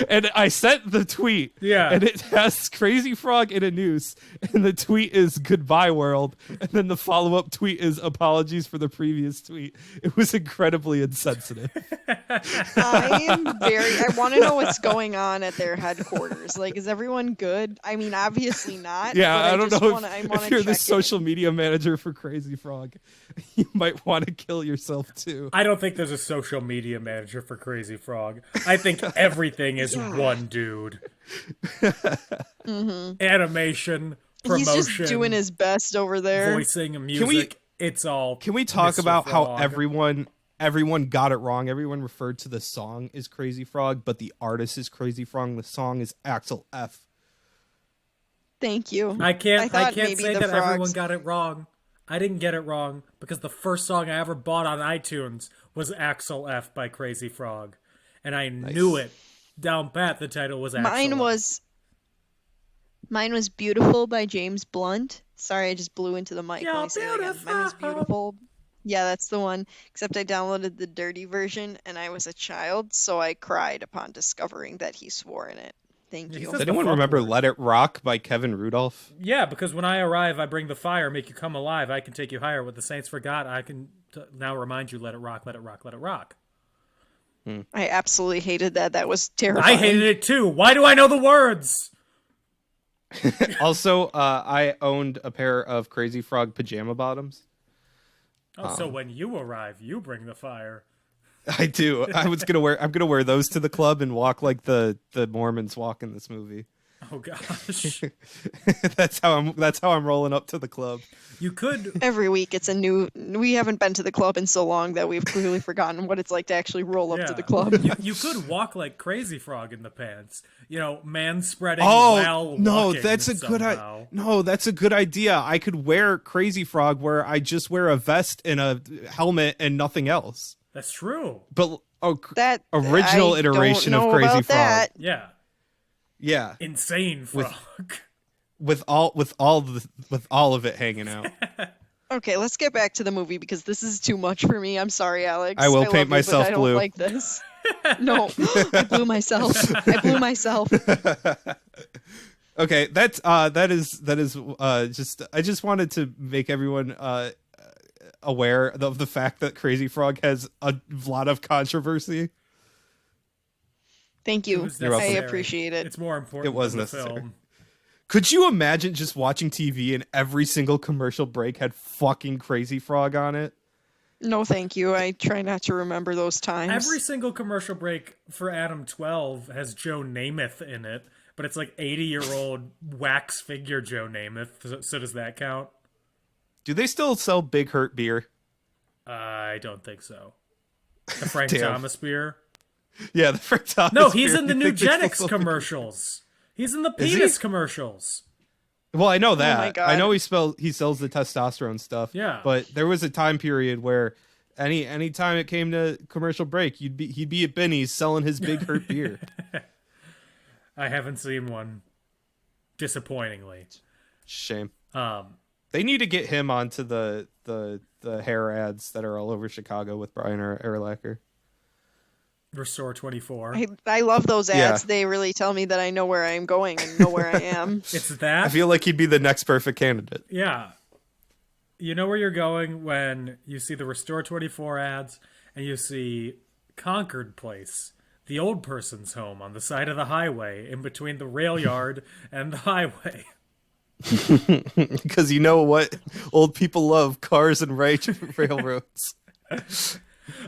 Speaker 7: And I sent the tweet.
Speaker 5: Yeah.
Speaker 7: And it has Crazy Frog in a noose. And the tweet is "Goodbye World." And then the follow-up tweet is "Apologies for the previous tweet." It was incredibly insensitive.
Speaker 6: I want to know what's going on at their headquarters. Like, is everyone good? I mean, obviously not.
Speaker 7: Yeah,
Speaker 6: but
Speaker 7: I don't know if you're the
Speaker 6: check
Speaker 7: social media manager for Crazy Frog, you might want to kill yourself too.
Speaker 5: I don't think there's a social media manager for Crazy Frog. I think everything is one dude.
Speaker 6: Mm-hmm.
Speaker 5: Animation, promotion.
Speaker 6: He's just doing his best over there.
Speaker 5: Voicing, music. It's all.
Speaker 7: Can we talk
Speaker 5: Mr.
Speaker 7: about how
Speaker 5: Frog.
Speaker 7: everyone got it wrong? Everyone referred to the song as Crazy Frog, but the artist is Crazy Frog. The song is Axel F.
Speaker 6: Thank you.
Speaker 5: I can't
Speaker 6: maybe
Speaker 5: say
Speaker 6: the
Speaker 5: that
Speaker 6: frogs.
Speaker 5: everyone got it wrong. I didn't get it wrong because the first song I ever bought on iTunes was Axel F by Crazy Frog. And I knew it down pat the title was Axel F.
Speaker 6: Mine was Beautiful by James Blunt. Sorry, I just blew into the mic when I said it again. Mine was Beautiful. Yeah, that's the one. Except I downloaded the dirty version and I was a child, so I cried upon discovering that he swore in it. Thank you.
Speaker 7: Does anyone remember "Let It Rock" by Kevin Rudolph?
Speaker 5: Yeah, because when I arrive, I bring the fire, make you come alive. I can take you higher. What the saints forgot, I can now remind you, let it rock, let it rock, let it rock.
Speaker 6: I absolutely hated that. That was terrible.
Speaker 5: I hated it too. Why do I know the words?
Speaker 7: Also, I owned a pair of Crazy Frog pajama bottoms.
Speaker 5: Oh, so when you arrive, you bring the fire.
Speaker 7: I do. I'm gonna wear those to the club and walk like the Mormons walk in this movie.
Speaker 5: Oh gosh.
Speaker 7: That's how I'm rolling up to the club.
Speaker 5: You could
Speaker 6: Every week it's a new. We haven't been to the club in so long that we've clearly forgotten what it's like to actually roll up to the club.
Speaker 5: You could walk like Crazy Frog in the pants. You know, man spreading
Speaker 7: Oh
Speaker 5: while
Speaker 7: no,
Speaker 5: walking
Speaker 7: that's a
Speaker 5: somehow.
Speaker 7: that's a good idea. I could wear Crazy Frog where I just wear a vest and a helmet and nothing else.
Speaker 5: That's true.
Speaker 7: But
Speaker 6: That
Speaker 7: original
Speaker 6: I
Speaker 7: iteration
Speaker 6: don't know
Speaker 7: of Crazy
Speaker 6: about
Speaker 7: Frog.
Speaker 6: that.
Speaker 5: Yeah.
Speaker 7: Yeah,
Speaker 5: Insane frog.
Speaker 7: with all of it hanging out.
Speaker 6: Okay, let's get back to the movie because this is too much for me. I'm sorry, Alex.
Speaker 7: I will
Speaker 6: love
Speaker 7: paint
Speaker 6: you, but
Speaker 7: myself
Speaker 6: I don't
Speaker 7: blue.
Speaker 6: like this. No, I blew myself.
Speaker 7: Okay, that is just I just wanted to make everyone aware of the fact that Crazy Frog has a lot of controversy.
Speaker 6: Thank you.
Speaker 7: You're welcome.
Speaker 6: I appreciate it.
Speaker 5: It's more important
Speaker 7: It was
Speaker 5: than
Speaker 7: necessary.
Speaker 5: the film.
Speaker 7: Could you imagine just watching TV and every single commercial break had fucking Crazy Frog on it?
Speaker 6: No, thank you. I try not to remember those times.
Speaker 5: Every single commercial break for Adam 12 has Joe Namath in it, but it's like 80-year-old wax figure Joe Namath. So does that count?
Speaker 7: Do they still sell Big Hurt beer?
Speaker 5: I don't think so. The Frank
Speaker 7: Damn.
Speaker 5: Thomas beer?
Speaker 7: Yeah, the Frank Thomas
Speaker 5: No, he's
Speaker 7: beer.
Speaker 5: in the
Speaker 7: You think they still
Speaker 5: Nugenics
Speaker 7: sell-
Speaker 5: commercials. He's in the
Speaker 7: Is he?
Speaker 5: penis commercials.
Speaker 7: Well, I know
Speaker 6: my
Speaker 7: that.
Speaker 6: God.
Speaker 7: I know he sells the testosterone stuff.
Speaker 5: Yeah.
Speaker 7: But there was a time period where any time it came to commercial break, he'd be at Benny's selling his Big Hurt beer.
Speaker 5: I haven't seen one. Disappointingly.
Speaker 7: Shame.
Speaker 5: Um,
Speaker 7: They need to get him onto the hair ads that are all over Chicago with Brian Urlacher.
Speaker 5: Restore 24.
Speaker 6: I love those ads.
Speaker 7: Yeah.
Speaker 6: They really tell me that I know where I am going and know where I am.
Speaker 5: It's that.
Speaker 7: I feel like he'd be the next perfect candidate.
Speaker 5: Yeah. You know where you're going when you see the Restore 24 ads and you see Concord Place, the old person's home on the side of the highway in between the rail yard and the highway.
Speaker 7: Because you know what old people love, cars and railroads.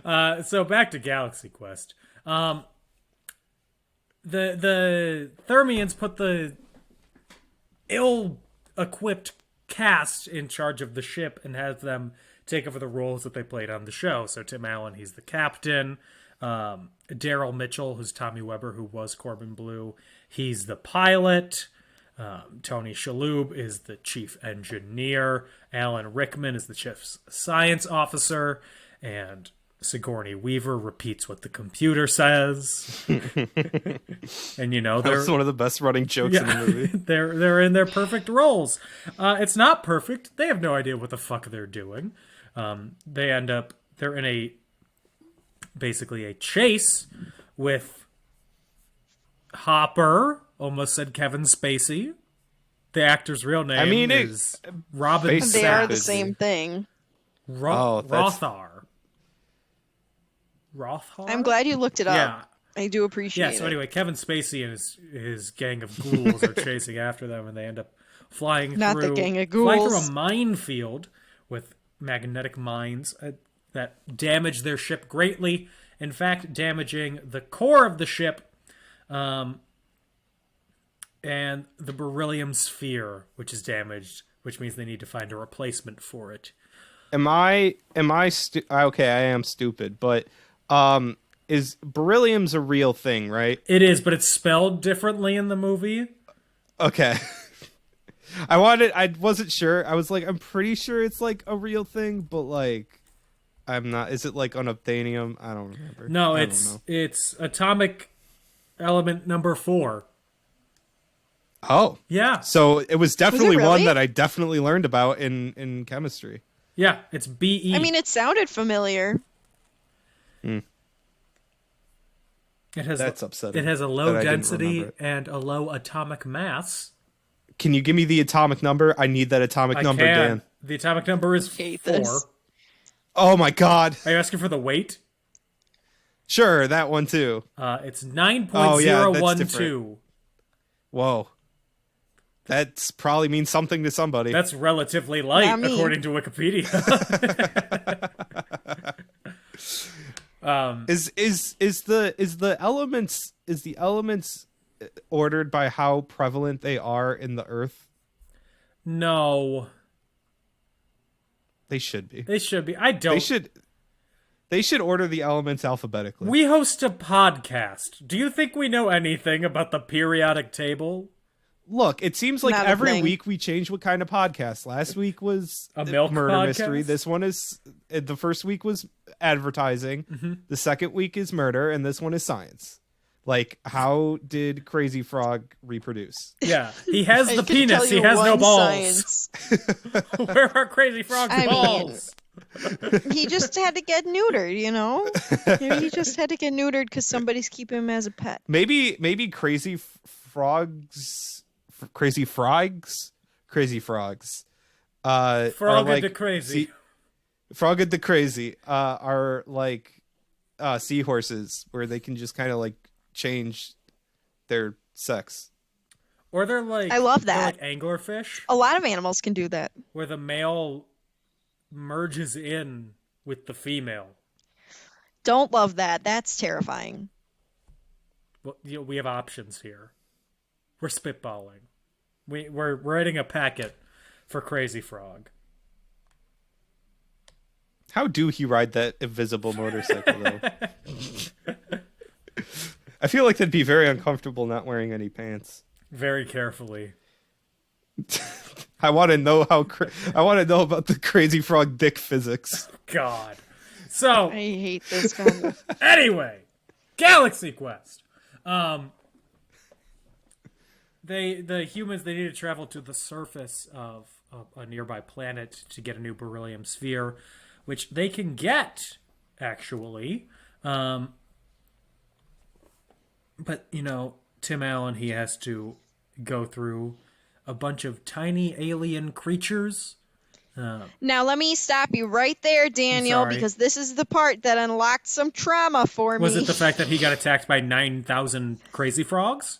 Speaker 5: So back to Galaxy Quest. The Thermians put the ill-equipped cast in charge of the ship and has them take over the roles that they played on the show. So Tim Allen, he's the captain. Daryl Mitchell, who's Tommy Weber, who was Corbin Blue, he's the pilot. Tony Shalhoub is the chief engineer. Alan Rickman is the chief science officer. And Sigourney Weaver repeats what the computer says. And, you know,
Speaker 7: That was one of the best running jokes in the movie.
Speaker 5: they're in their perfect roles. It's not perfect. They have no idea what the fuck they're doing. They're in basically a chase with Hopper. Almost said Kevin Spacey. The actor's real name is Robin
Speaker 7: Spacey.
Speaker 6: They are the
Speaker 7: Spacey.
Speaker 6: same thing.
Speaker 5: Rothar. Rothar?
Speaker 6: I'm glad you looked it up.
Speaker 5: Yeah.
Speaker 6: I do appreciate
Speaker 5: Yeah, so
Speaker 6: it.
Speaker 5: anyway, Kevin Spacey and his gang of ghouls are chasing after them, and they end up flying
Speaker 6: Not the
Speaker 5: through
Speaker 6: gang of
Speaker 5: flying through
Speaker 6: ghouls.
Speaker 5: a minefield with magnetic mines that damage their ship greatly. In fact, damaging the core of the ship, and the beryllium sphere, which is damaged, which means they need to find a replacement for it.
Speaker 7: Okay, I am stupid, but is beryllium's a real thing, right?
Speaker 5: It is, but it's spelled differently in the movie.
Speaker 7: Okay. I wasn't sure. I was like, I'm pretty sure it's like a real thing, but like I'm not. Is it like unobtainium? I don't remember.
Speaker 5: No,
Speaker 7: I don't know.
Speaker 5: it's atomic element number 4.
Speaker 7: Oh.
Speaker 5: Yeah.
Speaker 7: So it was definitely one
Speaker 6: really?
Speaker 7: that I definitely learned about in chemistry.
Speaker 5: Yeah, it's BE.
Speaker 6: I mean, it sounded familiar.
Speaker 5: it has
Speaker 7: That's upsetting
Speaker 5: It has a
Speaker 7: that
Speaker 5: low
Speaker 7: I didn't
Speaker 5: density
Speaker 7: remember it.
Speaker 5: and a low atomic mass.
Speaker 7: Can you give me the atomic number? I need that atomic
Speaker 5: I
Speaker 7: number,
Speaker 5: can.
Speaker 7: Dan.
Speaker 5: The atomic number is 4.
Speaker 6: Hate this.
Speaker 7: Oh my god.
Speaker 5: Are you asking for the weight?
Speaker 7: Sure, that one too.
Speaker 5: It's 9.012.
Speaker 7: Oh, yeah, that's different. Whoa. That's probably means something to somebody.
Speaker 5: That's relatively light,
Speaker 6: Not me.
Speaker 5: according to Wikipedia.
Speaker 7: Is the elements ordered by how prevalent they are in the earth?
Speaker 5: No,
Speaker 7: They should be.
Speaker 5: they should be. I don't.
Speaker 7: They should order the elements alphabetically.
Speaker 5: We host a podcast. Do you think we know anything about the periodic table?
Speaker 7: Look, it seems like
Speaker 6: Not a
Speaker 7: every
Speaker 6: thing.
Speaker 7: week we change what kind of podcast. Last week was
Speaker 5: A milk
Speaker 7: murder
Speaker 5: podcast?
Speaker 7: mystery. This one is the first week was advertising. The second week is murder, and this one is science. Like, how did Crazy Frog reproduce?
Speaker 5: Yeah, he has
Speaker 6: I
Speaker 5: the
Speaker 6: can tell
Speaker 5: penis. He
Speaker 6: you
Speaker 5: has no
Speaker 6: one
Speaker 5: balls.
Speaker 6: science.
Speaker 5: Where are Crazy Frog's
Speaker 6: I mean-
Speaker 5: balls?
Speaker 6: He just had to get neutered, you know? He just had to get neutered because somebody's keeping him as a pet.
Speaker 7: Maybe Crazy Frogs.
Speaker 5: Frog the crazy.
Speaker 7: Frog the crazy are like seahorses where they can just kind of like change their sex.
Speaker 5: Or they're like
Speaker 6: I love
Speaker 5: they're
Speaker 6: that.
Speaker 5: like anglerfish,
Speaker 6: A lot of animals can do that.
Speaker 5: where the male merges in with the female.
Speaker 6: Don't love that. That's terrifying.
Speaker 5: Well, we have options here. We're spitballing. We're writing a packet for Crazy Frog.
Speaker 7: How do he ride that invisible motorcycle, though? I feel like that'd be very uncomfortable not wearing any pants.
Speaker 5: Very carefully.
Speaker 7: I want to know I want to know about the Crazy Frog dick physics.
Speaker 5: God. So
Speaker 6: I hate this kind.
Speaker 5: anyway, Galaxy Quest. The humans, they need to travel to the surface of a nearby planet to get a new beryllium sphere, which they can get, actually. But, Tim Allen, he has to go through a bunch of tiny alien creatures.
Speaker 6: Now let me stop you right there, Daniel, because this is the part that unlocked some trauma for me.
Speaker 5: Was it the fact that he got attacked by 9,000 crazy frogs?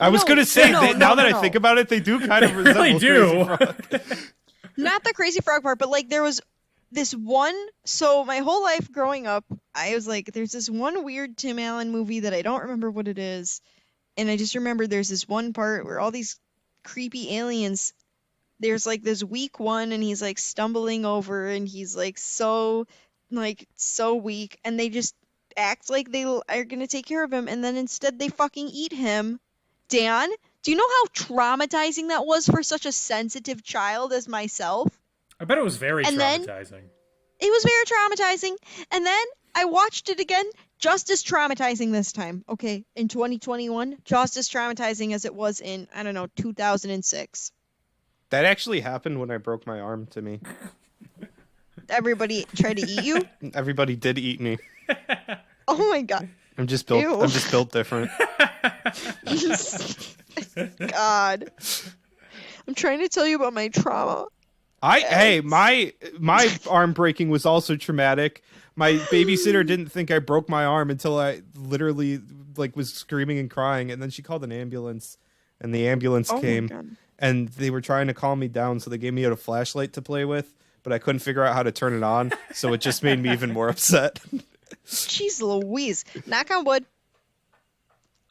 Speaker 7: I was going to say, now that I think about it, they do kind of resemble
Speaker 5: really do.
Speaker 7: Crazy Frog.
Speaker 6: Not the Crazy Frog part, but like there was this one. So my whole life growing up, I was like, there's this one weird Tim Allen movie that I don't remember what it is. And I just remember there's this one part where all these creepy aliens, there's like this weak one and he's like stumbling over and he's like so weak and they just act like they are going to take care of him and then instead they fucking eat him. Dan, do you know how traumatizing that was for such a sensitive child as myself?
Speaker 5: I bet it was very traumatizing.
Speaker 6: It was very traumatizing. And then I watched it again, just as traumatizing this time. Okay, in 2021, just as traumatizing as it was in, 2006.
Speaker 7: That actually happened when I broke my arm to me.
Speaker 6: Everybody tried to eat you?
Speaker 7: Everybody did eat me.
Speaker 6: Oh my god.
Speaker 7: I'm just built
Speaker 6: Ew.
Speaker 7: I'm just built different.
Speaker 6: God. I'm trying to tell you about my trauma.
Speaker 7: My arm breaking was also traumatic. My babysitter didn't think I broke my arm until I literally was screaming and crying, and then she called an ambulance, and the ambulance came, and they were trying to calm me down, so they gave me a flashlight to play with, but I couldn't figure out how to turn it on, so it just made me even more upset.
Speaker 6: Jeez Louise. Knock on wood.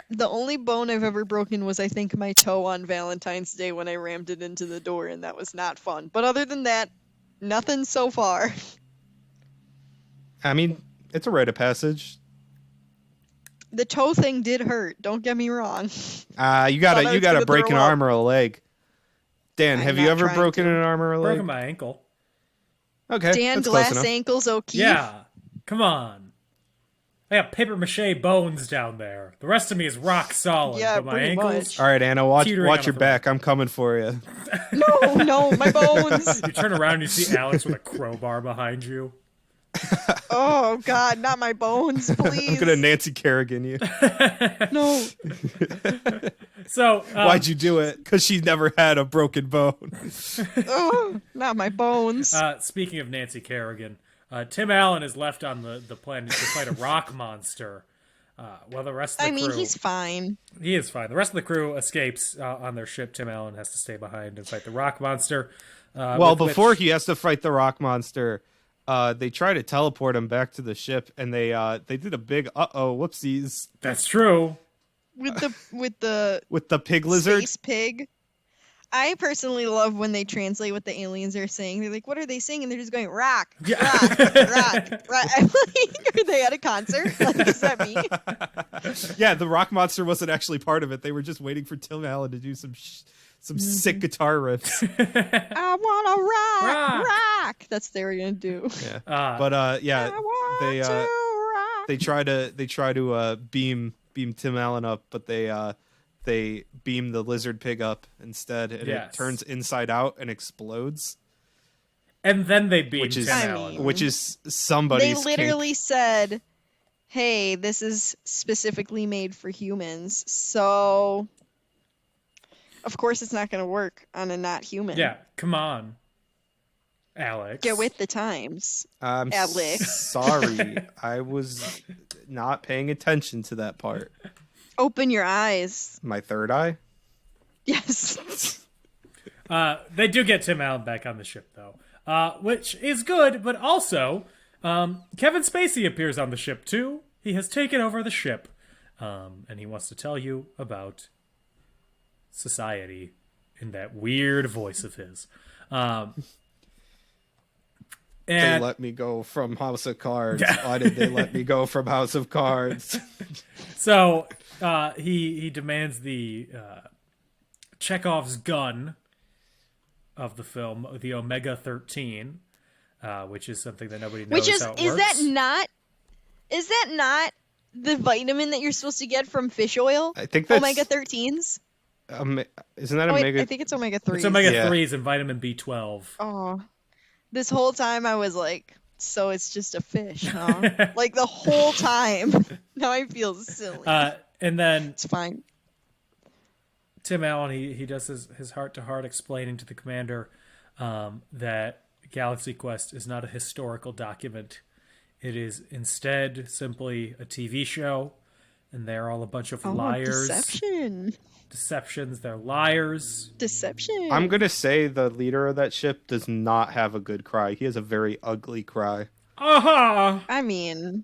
Speaker 6: The only bone I've ever broken was, I think, my toe on Valentine's Day when I rammed it into the door, and that was not fun. But other than that, nothing so far.
Speaker 7: I mean, it's a rite of passage.
Speaker 6: The toe thing did hurt. Don't get me wrong.
Speaker 7: You gotta break an arm or a leg. Dan, have you ever broken an arm or a leg?
Speaker 5: Broken my ankle.
Speaker 7: Okay,
Speaker 6: Dan,
Speaker 7: that's close
Speaker 6: glass
Speaker 7: enough.
Speaker 6: ankles, O'Keefe.
Speaker 5: Yeah, come on. I got paper mache bones down there. The rest of me is rock solid.
Speaker 6: Yeah,
Speaker 5: but my
Speaker 6: pretty
Speaker 5: ankles.
Speaker 6: much.
Speaker 7: All right, Anna, watch
Speaker 5: Teetering
Speaker 7: your
Speaker 5: on the
Speaker 7: back. I'm coming for you.
Speaker 6: No, my bones.
Speaker 5: You turn around and you see Alex with a crowbar behind you.
Speaker 6: Oh, God, not my bones, please.
Speaker 7: I'm gonna Nancy Kerrigan you.
Speaker 6: No.
Speaker 5: So
Speaker 7: Why'd you do it? Because she never had a broken bone.
Speaker 6: Oh, not my bones.
Speaker 5: Speaking of Nancy Kerrigan, Tim Allen is left on the planet to fight a rock monster. While the rest of the crew...
Speaker 6: he's fine.
Speaker 5: He is fine. The rest of the crew escapes on their ship. Tim Allen has to stay behind and fight the rock monster.
Speaker 7: Before he has to fight the rock monster, they try to teleport him back to the ship, and they did a big whoopsies.
Speaker 5: That's true.
Speaker 6: With the
Speaker 7: pig lizard.
Speaker 6: Space pig. I personally love when they translate what the aliens are saying. They're like, what are they saying? And they're just going, rock, rock, rock, rock. I'm like, are they at a concert? Like, is that me?
Speaker 7: Yeah, the rock monster wasn't actually part of it. They were just waiting for Tim Allen to do some sick guitar riffs.
Speaker 6: I want to rock, rock. That's what they were going to do.
Speaker 7: Yeah. They try to beam Tim Allen up, but they beam the lizard pig up instead, and it turns inside out and explodes.
Speaker 5: And then they beam Tim Allen.
Speaker 7: Which is somebody's
Speaker 6: They literally said, hey, this is specifically made for humans, so of course it's not going to work on a not human.
Speaker 5: Yeah, come on, Alex.
Speaker 6: Get with the times.
Speaker 7: I'm
Speaker 6: Alex.
Speaker 7: Sorry. I was not paying attention to that part.
Speaker 6: Open your eyes.
Speaker 7: My third eye?
Speaker 6: Yes.
Speaker 5: They do get Tim Allen back on the ship, though, which is good, but also Kevin Spacey appears on the ship too. He has taken over the ship, and he wants to tell you about society in that weird voice of his.
Speaker 7: They let me go from House of Cards. Why did they let me go from House of Cards?
Speaker 5: So he demands the Chekhov's gun of the film, the Omega 13, which is something that nobody knows how it works.
Speaker 6: Is that not the vitamin that you're supposed to get from fish oil?
Speaker 7: I think that's
Speaker 6: Omega 13s.
Speaker 7: Isn't that Omega?
Speaker 6: I think it's Omega 3s.
Speaker 5: It's Omega 3s and vitamin B12.
Speaker 6: Oh, this whole time I was like, so it's just a fish, huh? Like the whole time. Now I feel silly.
Speaker 5: And then
Speaker 6: it's fine.
Speaker 5: Tim Allen, he does his heart-to-heart explaining to the commander that Galaxy Quest is not a historical document. It is instead simply a TV show, and they're all a bunch of liars. Deceptions, they're liars.
Speaker 6: Deception.
Speaker 7: I'm going to say the leader of that ship does not have a good cry. He has a very ugly cry.
Speaker 5: Uh-huh.
Speaker 6: I mean,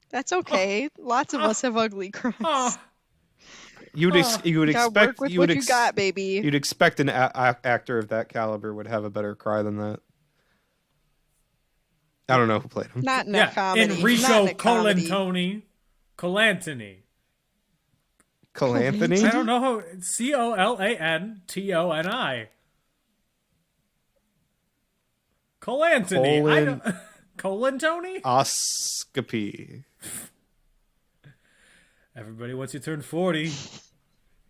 Speaker 6: that's okay. Lots of us have ugly cries.
Speaker 7: You would expect
Speaker 6: work with what you got, baby.
Speaker 7: You'd expect an actor of that caliber would have a better cry than that. I don't know who played him.
Speaker 6: Not in a comedy.
Speaker 5: Enrico Colantoni. Colanthony.
Speaker 7: Colanthony?
Speaker 5: I don't know how. Colantoni. Colanthony. Colantoni?
Speaker 7: Oscopy.
Speaker 5: Everybody, once you turn 40,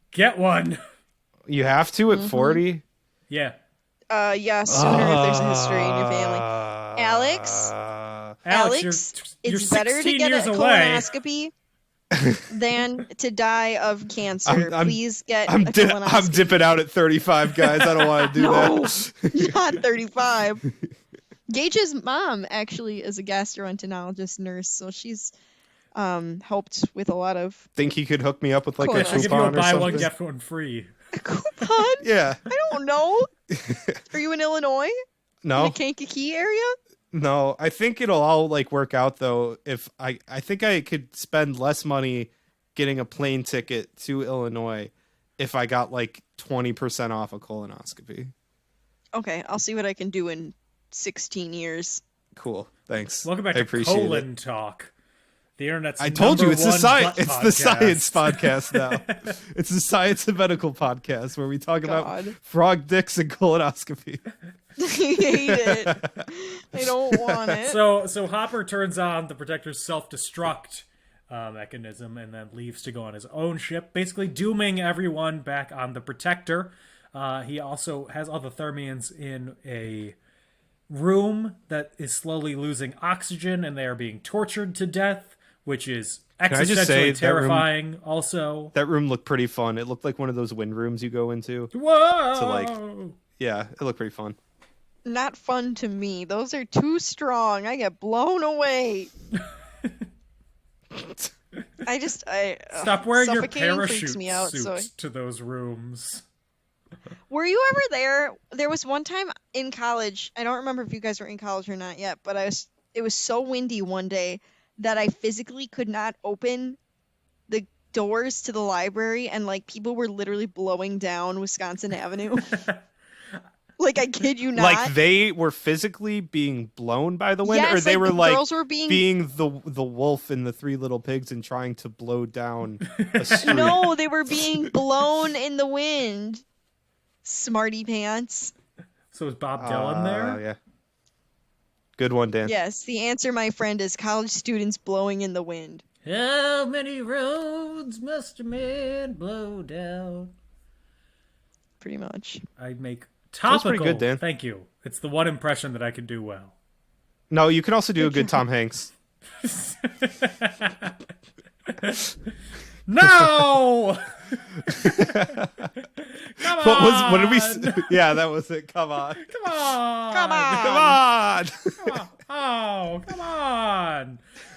Speaker 5: get one.
Speaker 7: You have to at 40?
Speaker 5: Yeah.
Speaker 6: Yeah, sooner if there's a history in your family. Alex,
Speaker 5: you're
Speaker 6: it's better to get a colonoscopy than to die of cancer. Please get a colonoscopy.
Speaker 7: I'm dipping out at 35, guys. I don't want to do that.
Speaker 6: Not 35. Gage's mom actually is a gastroenterologist nurse, so she's helped with a lot of.
Speaker 7: Think he could hook me up with like a
Speaker 5: I'll give you a
Speaker 7: coupon or
Speaker 5: buy
Speaker 7: something?
Speaker 5: one get one free.
Speaker 6: A coupon?
Speaker 7: Yeah.
Speaker 6: I don't know. Are you in Illinois?
Speaker 7: No.
Speaker 6: In the Kankakee area?
Speaker 7: No, I think it'll all like work out though. If I think I could spend less money getting a plane ticket to Illinois if I got like 20% off a colonoscopy.
Speaker 6: Okay, I'll see what I can do in 16 years.
Speaker 7: Cool, thanks.
Speaker 5: Welcome back to Colon Talk. The internet's
Speaker 7: I told you it's the science. It's the science
Speaker 5: podcast.
Speaker 7: podcast now. It's the science and medical podcast where we talk about
Speaker 6: God.
Speaker 7: frog dicks and colonoscopy.
Speaker 6: I hate it. I don't want it.
Speaker 5: So Hopper turns on the Protector's self-destruct mechanism and then leaves to go on his own ship, basically dooming everyone back on the Protector. He also has all the Thermians in a room that is slowly losing oxygen, and they are being tortured to death, which is existentially terrifying. Also,
Speaker 7: that room looked pretty fun. It looked like one of those wind rooms you go into.
Speaker 5: Whoa!
Speaker 7: Yeah, it looked pretty fun.
Speaker 6: Not fun to me. Those are too strong. I get blown away.
Speaker 5: Stop wearing your
Speaker 6: suffocating
Speaker 5: parachute
Speaker 6: me out,
Speaker 5: suit to those rooms.
Speaker 6: Were you ever there? There was one time in college. I don't remember if you guys were in college or not yet, but it was so windy one day that I physically could not open the doors to the library, and like people were literally blowing down Wisconsin Avenue. Like, I kid you not.
Speaker 7: Like they were physically being blown by the wind,
Speaker 6: yes,
Speaker 7: or they were
Speaker 6: the
Speaker 7: like
Speaker 6: girls were being
Speaker 7: the wolf in the Three Little Pigs and trying to blow down a street.
Speaker 6: No, they were being blown in the wind. Smarty pants.
Speaker 5: So is Bob Dylan there?
Speaker 7: Yeah. Good one, Dan.
Speaker 6: Yes, the answer, my friend, is college students blowing in the wind.
Speaker 5: How many roads must a man blow down?
Speaker 6: Pretty much.
Speaker 5: I make topical.
Speaker 7: That's pretty good, Dan.
Speaker 5: Thank you. It's the one impression that I can do well.
Speaker 7: No, you can also do a good Tom Hanks.
Speaker 5: No! Come on!
Speaker 7: What did we? Yeah, that was it. Come on!
Speaker 5: Come on!
Speaker 6: Come on!
Speaker 7: Come on!
Speaker 5: Come on! Oh, come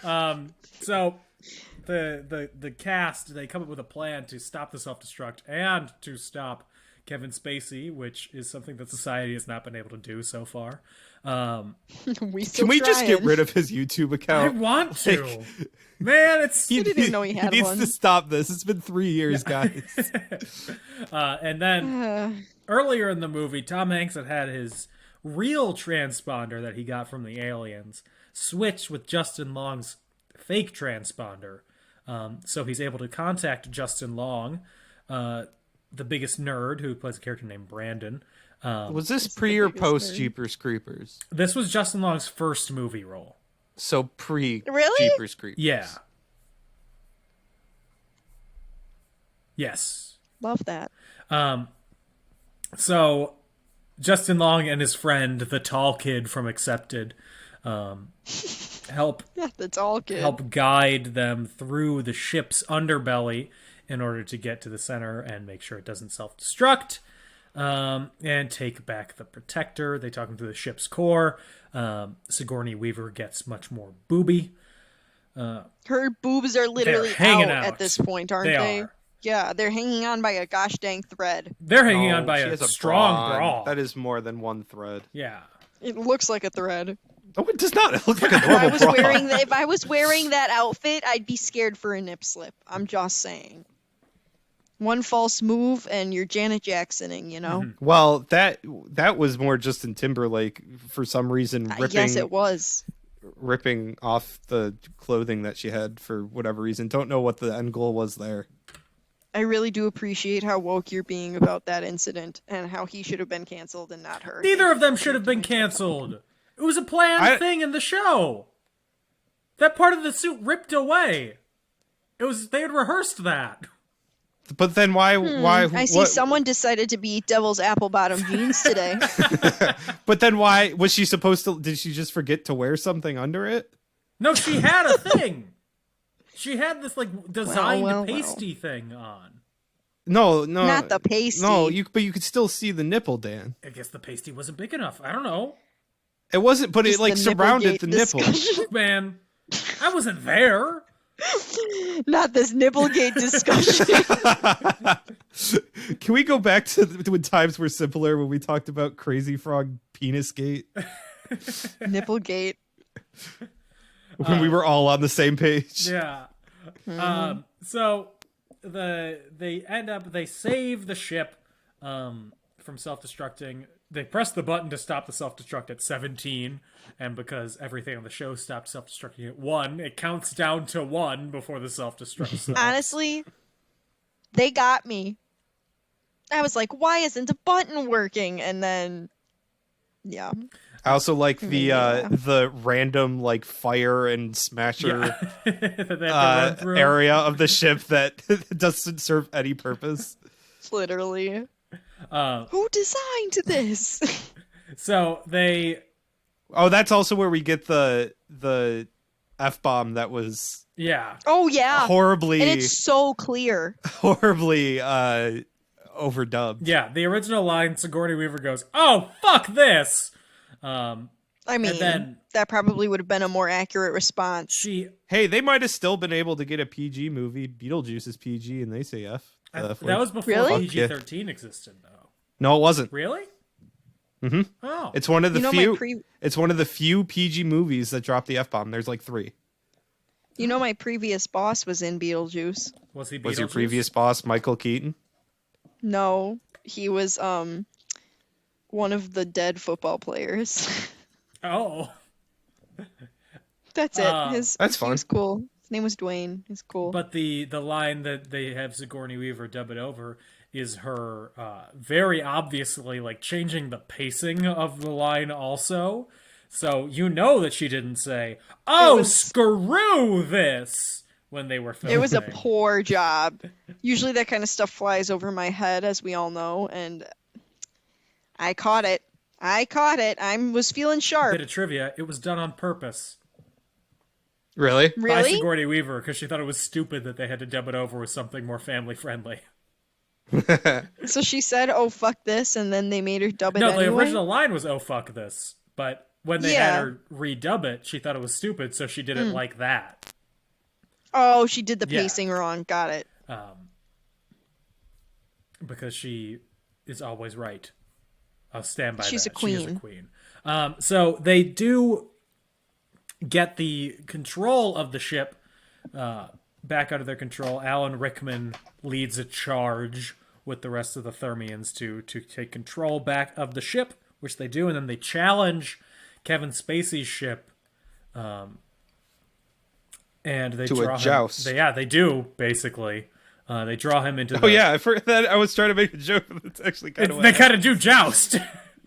Speaker 5: on! So the cast, they come up with a plan to stop the self-destruct and to stop Kevin Spacey, which is something that society has not been able to do so far.
Speaker 7: Can we just get rid of his YouTube account?
Speaker 5: I want to. Man, it's...
Speaker 6: I didn't even know he had
Speaker 7: needs
Speaker 6: one.
Speaker 7: to stop this. It's been 3 years, guys.
Speaker 5: And then earlier in the movie, Tom Hanks had his real transponder that he got from the aliens switched with Justin Long's fake transponder. So he's able to contact Justin Long, the biggest nerd who plays a character named Brandon.
Speaker 7: Was this pre or post Jeepers Creepers?
Speaker 5: This was Justin Long's first movie role.
Speaker 7: So pre
Speaker 6: Really?
Speaker 7: Jeepers Creepers.
Speaker 5: Yeah. Yes.
Speaker 6: Love that.
Speaker 5: So Justin Long and his friend, the tall kid from Accepted, help
Speaker 6: That's all good.
Speaker 5: help guide them through the ship's underbelly in order to get to the center and make sure it doesn't self-destruct, and take back the protector. They talk him through the ship's core. Sigourney Weaver gets much more booby.
Speaker 6: Her boobs are literally
Speaker 5: They're hanging
Speaker 6: out
Speaker 5: out.
Speaker 6: at this point, aren't they?
Speaker 5: are.
Speaker 6: Yeah, they're hanging on by a gosh dang thread.
Speaker 5: They're hanging on
Speaker 7: Oh,
Speaker 5: by
Speaker 7: she
Speaker 5: a
Speaker 7: has
Speaker 5: strong bra.
Speaker 7: That is more than one thread.
Speaker 5: Yeah.
Speaker 6: It looks like a thread.
Speaker 7: Oh, it does not. It looks like a
Speaker 6: If
Speaker 7: normal bra.
Speaker 6: if I was wearing that outfit, I'd be scared for a nip slip. I'm just saying. One false move and you're Janet Jacksoning, you know?
Speaker 7: Well, that was more Justin Timberlake for some reason
Speaker 6: Yes, it was.
Speaker 7: ripping off the clothing that she had for whatever reason. Don't know what the end goal was there.
Speaker 6: I really do appreciate how woke you're being about that incident and how he should have been canceled and not her.
Speaker 5: Neither of them should have been canceled. It was a planned thing in the show. That part of the suit ripped away. They had rehearsed that.
Speaker 7: But then why?
Speaker 6: I see someone decided to be Devil's apple bottom jeans today.
Speaker 7: But then why was she supposed to? Did she just forget to wear something under it?
Speaker 5: No, she had a thing. She had this designed
Speaker 6: Well.
Speaker 5: pasty thing on.
Speaker 7: No,
Speaker 6: Not the pasty.
Speaker 7: No, but you could still see the nipple, Dan.
Speaker 5: I guess the pasty wasn't big enough. I don't know.
Speaker 7: It wasn't, but
Speaker 6: Just
Speaker 7: it
Speaker 6: the
Speaker 7: surrounded the
Speaker 6: Nipplegate
Speaker 7: nipple.
Speaker 6: discussion.
Speaker 5: Man, I wasn't there.
Speaker 6: Not this Nipplegate discussion.
Speaker 7: Can we go back to when times were simpler when we talked about Crazy Frog Penis Gate?
Speaker 6: Nipplegate.
Speaker 7: When we were all on the same page.
Speaker 5: Yeah. So they save the ship from self-destructing. They press the button to stop the self-destruct at 17, and because everything on the show stopped self-destructing at 1, it counts down to 1 before the self-destruct stops.
Speaker 6: Honestly, they got me. I was like, why isn't the button working? And then, yeah.
Speaker 7: I also like the random fire and smasher area of the ship that doesn't serve any purpose.
Speaker 6: Literally. Who designed this?
Speaker 5: So they...
Speaker 7: Oh, that's also where we get the F-bomb that was
Speaker 6: Oh, yeah.
Speaker 7: horribly...
Speaker 6: And it's so clear.
Speaker 7: Horribly overdubbed.
Speaker 5: Yeah, the original line, Sigourney Weaver goes, "Oh, fuck this!"
Speaker 6: I mean,
Speaker 5: then-
Speaker 6: that probably would have been a more accurate response.
Speaker 7: Hey, they might have still been able to get a PG movie. Beetlejuice is PG and they say F.
Speaker 5: That was before
Speaker 6: Really?
Speaker 5: PG-13 existed, though.
Speaker 7: No, it wasn't.
Speaker 5: Really?
Speaker 7: Mm-hmm.
Speaker 5: Oh.
Speaker 7: It's one of the
Speaker 6: You know,
Speaker 7: few. It's one of the few PG movies that drop the F-bomb. There's 3.
Speaker 6: You know, my previous boss was in Beetlejuice.
Speaker 5: Was he Beetlejuice?
Speaker 7: Was your previous boss Michael Keaton?
Speaker 6: No, he was one of the dead football players.
Speaker 5: Oh.
Speaker 6: That's it.
Speaker 7: That's
Speaker 6: He
Speaker 7: fun.
Speaker 6: was cool. His name was Dwayne. He's cool.
Speaker 5: But the line that they have Sigourney Weaver dub it over is her very obviously changing the pacing of the line also. So you know that she didn't say, "Oh, screw this," when they were filming.
Speaker 6: It was a poor job. Usually that kind of stuff flies over my head, as we all know, and I caught it. I was feeling sharp.
Speaker 5: Bit of trivia, it was done on purpose.
Speaker 7: Really?
Speaker 5: By
Speaker 6: Really?
Speaker 5: Sigourney Weaver, because she thought it was stupid that they had to dub it over with something more family-friendly.
Speaker 6: So she said, "Oh, fuck this," and then they made her dub it
Speaker 5: No,
Speaker 6: anyway?
Speaker 5: the original line was, "Oh, fuck this." But when they
Speaker 6: Yeah.
Speaker 5: had her redub it, she thought it was stupid, so she did it like that.
Speaker 6: Oh, she did the
Speaker 5: Yeah.
Speaker 6: pacing wrong. Got it.
Speaker 5: Because she is always right. I'll stand by
Speaker 6: She's
Speaker 5: that.
Speaker 6: a queen.
Speaker 5: She is a queen. So they do get the control of the ship back under their control. Alan Rickman leads a charge with the rest of the Thermians to take control back of the ship, which they do, and then they challenge Kevin Spacey's ship, and they
Speaker 7: To
Speaker 5: draw
Speaker 7: a joust.
Speaker 5: They do basically. They draw him into.
Speaker 7: Oh yeah, I forgot that. I was trying to make a joke, but it's actually kind of.
Speaker 5: They kind of do joust.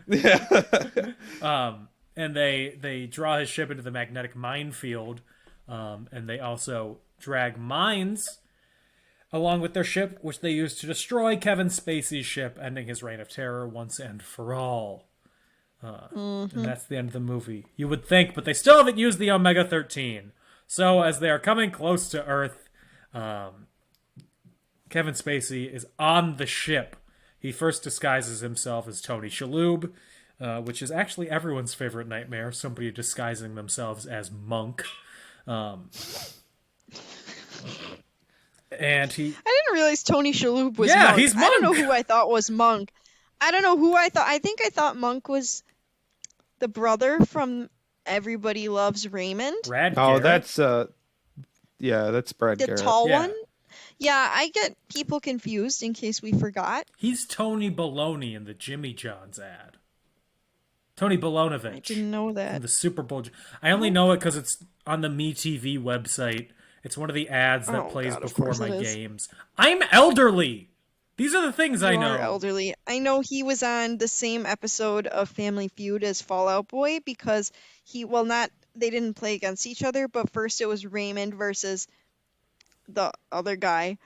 Speaker 7: Yeah.
Speaker 5: And they draw his ship into the magnetic minefield, and they also drag mines along with their ship, which they use to destroy Kevin Spacey's ship, ending his reign of terror once and for all. And that's the end of the movie. You would think, but they still haven't used the Omega-13. So as they are coming close to Earth, Kevin Spacey is on the ship. He first disguises himself as Tony Shalhoub, which is actually everyone's favorite nightmare, somebody disguising themselves as Monk. And
Speaker 6: I didn't realize Tony Shalhoub was
Speaker 5: Yeah,
Speaker 6: Monk.
Speaker 5: he's
Speaker 6: I don't know
Speaker 5: Monk.
Speaker 6: who I thought was Monk. I don't know who I thought. I think I thought Monk was the brother from Everybody Loves Raymond.
Speaker 5: Brad
Speaker 7: Oh,
Speaker 5: Garrett.
Speaker 7: that's that's Brad
Speaker 6: The
Speaker 7: Garrett.
Speaker 6: tall
Speaker 5: Yeah.
Speaker 6: one? Yeah, I get people confused in case we forgot.
Speaker 5: He's Tony Baloney in the Jimmy John's ad. Tony Balonovich.
Speaker 6: I didn't know
Speaker 5: From
Speaker 6: that.
Speaker 5: the Super Bowl. I only know it because it's on the MeTV website. It's one of the ads that
Speaker 6: Oh,
Speaker 5: plays
Speaker 6: God, of
Speaker 5: before
Speaker 6: course
Speaker 5: my
Speaker 6: it is.
Speaker 5: games. I'm elderly. These are the things I
Speaker 6: You
Speaker 5: know.
Speaker 6: are elderly. I know he was on the same episode of Family Feud as Fall Out Boy because they didn't play against each other, but first it was Raymond versus the other guy,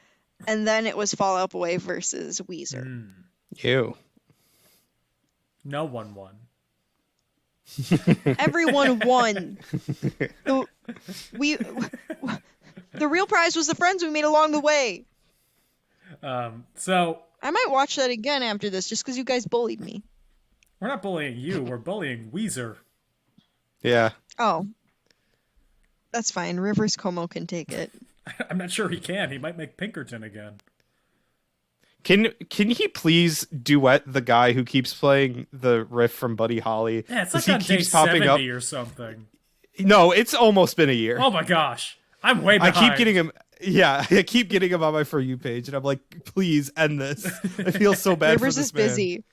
Speaker 6: and then it was Fall Out Boy versus Weezer.
Speaker 7: Ew.
Speaker 5: No one won.
Speaker 6: Everyone won. The real prize was the friends we made along the way.
Speaker 5: So
Speaker 6: I might watch that again after this just because you guys bullied me.
Speaker 5: we're not bullying you. We're bullying Weezer.
Speaker 7: Yeah.
Speaker 6: Oh. That's fine. Rivers Como can take it.
Speaker 5: I'm not sure he can. He might make Pinkerton again.
Speaker 7: Can he please duet the guy who keeps playing the riff from Buddy Holly?
Speaker 5: Yeah, it's
Speaker 7: 'Cause
Speaker 5: like on
Speaker 7: he
Speaker 5: day
Speaker 7: keeps popping
Speaker 5: 70
Speaker 7: up.
Speaker 5: or something.
Speaker 7: No, it's almost been a year.
Speaker 5: Oh my gosh. I'm way
Speaker 7: I
Speaker 5: behind.
Speaker 7: keep getting him. Yeah, I keep getting him on my For You page, and I'm like, please end this. I feel so bad
Speaker 6: Rivers
Speaker 7: for this
Speaker 6: is
Speaker 7: man.
Speaker 6: busy.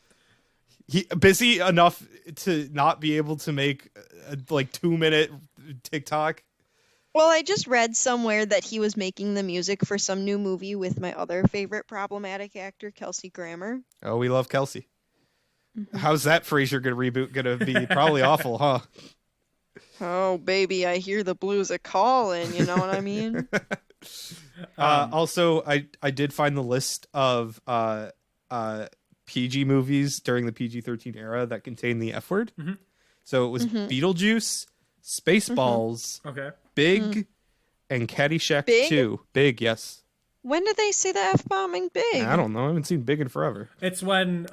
Speaker 7: He busy enough to not be able to make a 2-minute TikTok.
Speaker 6: Well, I just read somewhere that he was making the music for some new movie with my other favorite problematic actor, Kelsey Grammer.
Speaker 7: Oh, we love Kelsey. How's that Frasier reboot gonna be? Probably awful, huh?
Speaker 6: Oh, baby, I hear the blues a calling. You know what I mean?
Speaker 7: Also, I did find the list of PG movies during the PG-13 era that contained the F word.
Speaker 5: Mhm.
Speaker 7: So it was Beetlejuice, Spaceballs,
Speaker 5: Okay.
Speaker 7: Big, and Caddyshack
Speaker 6: Big?
Speaker 7: 2. Big, yes.
Speaker 6: When did they say the F-bombing big?
Speaker 7: I don't know. I haven't seen Big in forever.
Speaker 5: It's when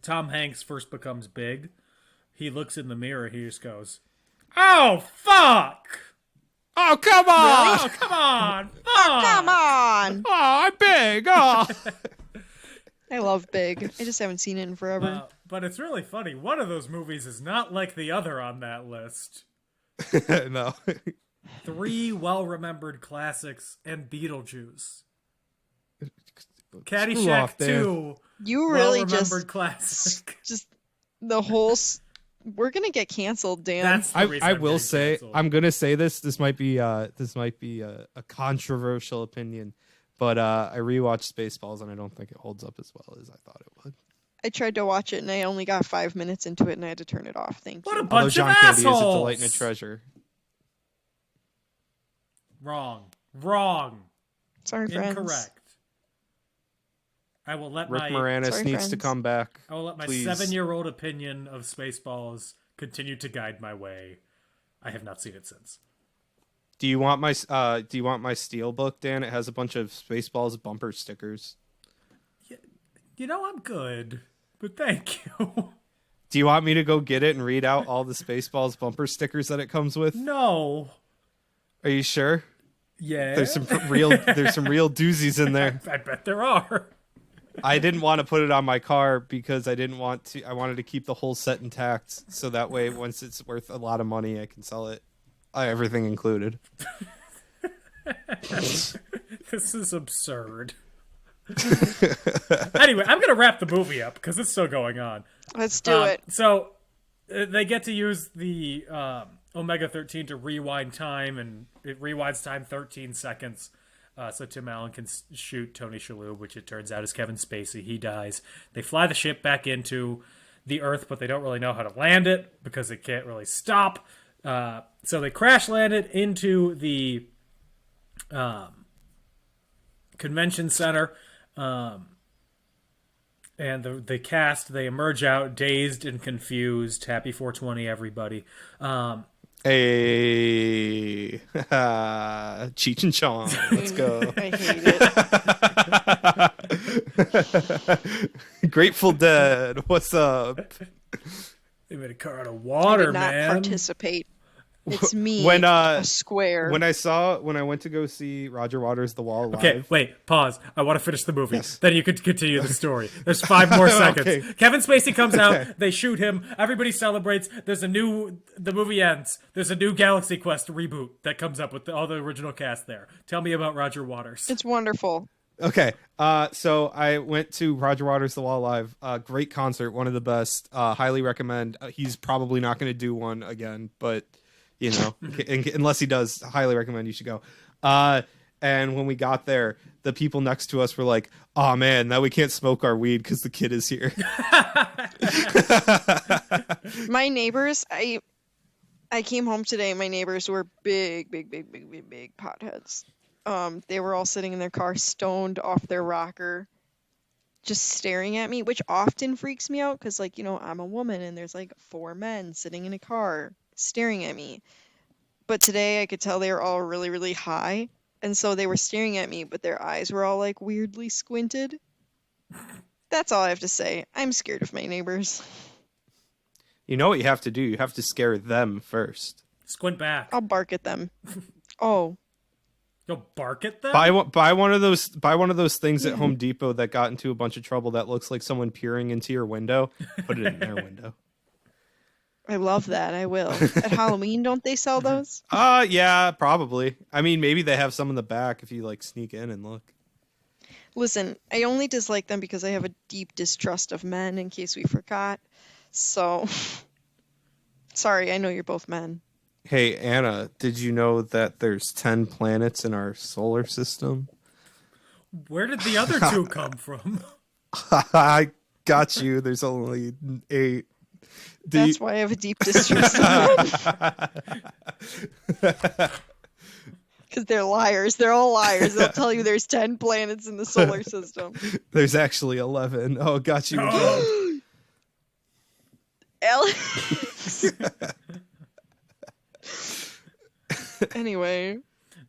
Speaker 5: Tom Hanks first becomes big. He looks in the mirror. He just goes, "Oh fuck!
Speaker 7: Oh, come on!
Speaker 5: Oh come on! Fuck!
Speaker 6: Come on!
Speaker 7: Oh, I'm big! Oh.
Speaker 6: I love Big. I just haven't seen it in forever.
Speaker 5: But it's really funny. One of those movies is not like the other on that list.
Speaker 7: No.
Speaker 5: 3 well-remembered classics and Beetlejuice. Caddyshack
Speaker 7: off, Dan.
Speaker 5: 2.
Speaker 6: You really
Speaker 5: Well-remembered classic.
Speaker 6: just the whole. We're gonna get canceled, Dan.
Speaker 5: That's the reason
Speaker 7: I
Speaker 5: I'm
Speaker 7: will
Speaker 5: getting
Speaker 7: say,
Speaker 5: canceled.
Speaker 7: I'm gonna say this. This might be a controversial opinion, but I rewatched Spaceballs and I don't think it holds up as well as I thought it would.
Speaker 6: I tried to watch it and I only got 5 minutes into it and I had to turn it off. Thank
Speaker 5: What
Speaker 6: you.
Speaker 5: a
Speaker 7: Although
Speaker 5: bunch
Speaker 7: John
Speaker 5: of
Speaker 7: Candy
Speaker 5: assholes!
Speaker 7: is a delight and a treasure.
Speaker 5: Wrong.
Speaker 6: Sorry, friends.
Speaker 5: Incorrect. I will let
Speaker 7: Rick
Speaker 5: my
Speaker 7: Moranis
Speaker 6: Sorry,
Speaker 7: needs to
Speaker 6: friends.
Speaker 7: come back.
Speaker 5: I will let my
Speaker 7: please.
Speaker 5: 7-year-old opinion of Spaceballs continue to guide my way. I have not seen it since.
Speaker 7: Do you want my steel book, Dan? It has a bunch of Spaceballs bumper stickers.
Speaker 5: You know, I'm good, but thank you.
Speaker 7: Do you want me to go get it and read out all the Spaceballs bumper stickers that it comes with?
Speaker 5: No.
Speaker 7: Are you sure?
Speaker 5: Yeah.
Speaker 7: There's some real doozies in there.
Speaker 5: I bet there are.
Speaker 7: I didn't want to put it on my car because I wanted to keep the whole set intact. So that way, once it's worth a lot of money, I can sell it. Everything included.
Speaker 5: This is absurd. Anyway, I'm going to wrap the movie up because it's still going on.
Speaker 6: Let's do it.
Speaker 5: So they get to use the Omega-13 to rewind time, and it rewinds time 13 seconds. So Tim Allen can shoot Tony Shalhoub, which it turns out is Kevin Spacey. He dies. They fly the ship back into the Earth, but they don't really know how to land it because it can't really stop. So they crash landed into the convention center. And the cast, they emerge out dazed and confused. Happy 420, everybody.
Speaker 7: Hey, Cheech and Chong, let's go.
Speaker 6: I hate it.
Speaker 7: Grateful Dead, what's up?
Speaker 5: They made a car out of
Speaker 6: I
Speaker 5: water,
Speaker 6: did not
Speaker 5: man.
Speaker 6: participate. It's me,
Speaker 7: When
Speaker 6: a square.
Speaker 7: when I went to go see Roger Waters' The Wall live.
Speaker 5: Okay, wait, pause. I want to finish the movie.
Speaker 7: Yes.
Speaker 5: Then you could continue the story. There's 5 more seconds.
Speaker 7: Okay.
Speaker 5: Kevin Spacey comes out. They shoot him. Everybody celebrates. The movie ends. There's a new Galaxy Quest reboot that comes up with all the original cast there. Tell me about Roger Waters.
Speaker 6: It's wonderful.
Speaker 7: Okay, so I went to Roger Waters' The Wall live. Great concert, one of the best. Highly recommend. He's probably not going to do one again, but you know, unless he does, highly recommend you should go. And when we got there, the people next to us were like, "Oh man, now we can't smoke our weed because the kid is here."
Speaker 6: My neighbors, I came home today. My neighbors were big potheads. They were all sitting in their car, stoned off their rocker, just staring at me, which often freaks me out because, like, you know, I'm a woman and there's like 4 men sitting in a car staring at me. But today I could tell they were all really, really high. And so they were staring at me, but their eyes were all like weirdly squinted. That's all I have to say. I'm scared of my neighbors.
Speaker 7: You know what you have to do? You have to scare them first.
Speaker 5: Squint back.
Speaker 6: I'll bark at them. Oh.
Speaker 5: You'll bark at them?
Speaker 7: Buy one of those things at Home Depot that got into a bunch of trouble that looks like someone peering into your window. Put it in their window.
Speaker 6: I love that. I will. At Halloween, don't they sell those?
Speaker 7: Yeah, probably. I mean, maybe they have some in the back if you like sneak in and look.
Speaker 6: Listen, I only dislike them because I have a deep distrust of men, in case we forgot. So, sorry, I know you're both men.
Speaker 7: Hey, Anna, did you know that there's 10 planets in our solar system?
Speaker 5: Where did the other 2 come from?
Speaker 7: I got you. There's only 8.
Speaker 6: That's why I have a deep distrust of men. Because they're liars. They're all liars. They'll tell you there's 10 planets in the solar system.
Speaker 7: There's actually 11. Oh, got you.
Speaker 5: Oh.
Speaker 6: Alex. Anyway.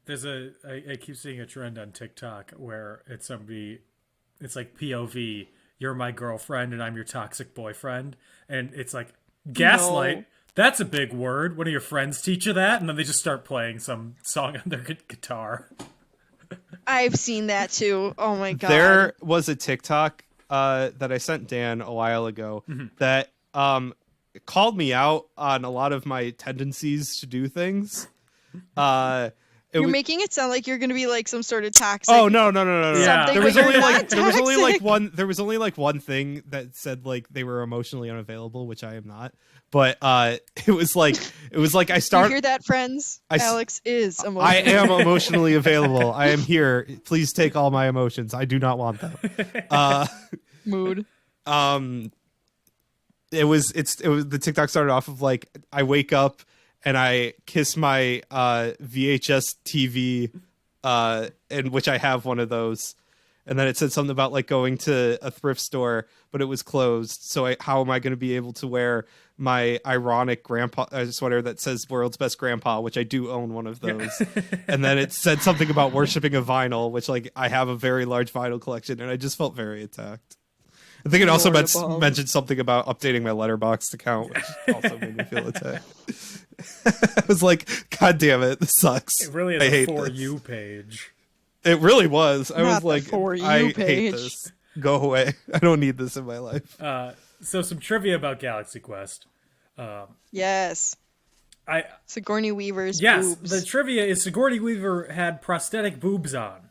Speaker 5: There's I keep seeing a trend on TikTok where it's like POV, you're my girlfriend and I'm your toxic boyfriend. And it's like, gaslight, no. That's a big word. One of your friends teach you that? And then they just start playing some song on their guitar.
Speaker 6: I've seen that too. Oh my God.
Speaker 7: There was a TikTok that I sent Dan a while ago that called me out on a lot of my tendencies to do things.
Speaker 6: You're making it sound like you're going to be like some sort of toxic.
Speaker 7: Oh no!
Speaker 5: Yeah.
Speaker 7: There was only like one thing that said like they were emotionally unavailable, which I am not. But it was like I started.
Speaker 6: You hear that, friends? Alex is emotional.
Speaker 7: I am emotionally available. I am here. Please take all my emotions. I do not want them.
Speaker 6: Mood.
Speaker 7: The TikTok started off of like I wake up and I kiss my VHS TV, in which I have one of those. And then it said something about like going to a thrift store, but it was closed. So how am I going to be able to wear my ironic grandpa sweater that says "World's Best Grandpa," which I do own one of those. And then it said something about worshiping a vinyl, which like I have a very large vinyl collection, and I just felt very attacked. I think it also mentioned something about updating my Letterboxd account, which also made me feel attacked. I was like, God damn it, this sucks.
Speaker 5: It really is a For You page.
Speaker 7: It really was. I was like,
Speaker 6: For You
Speaker 7: I
Speaker 6: page.
Speaker 7: hate this. Go away. I don't need this in my life.
Speaker 5: So some trivia about Galaxy Quest.
Speaker 6: Yes. Sigourney Weaver's boobs.
Speaker 5: The trivia is Sigourney Weaver had prosthetic boobs on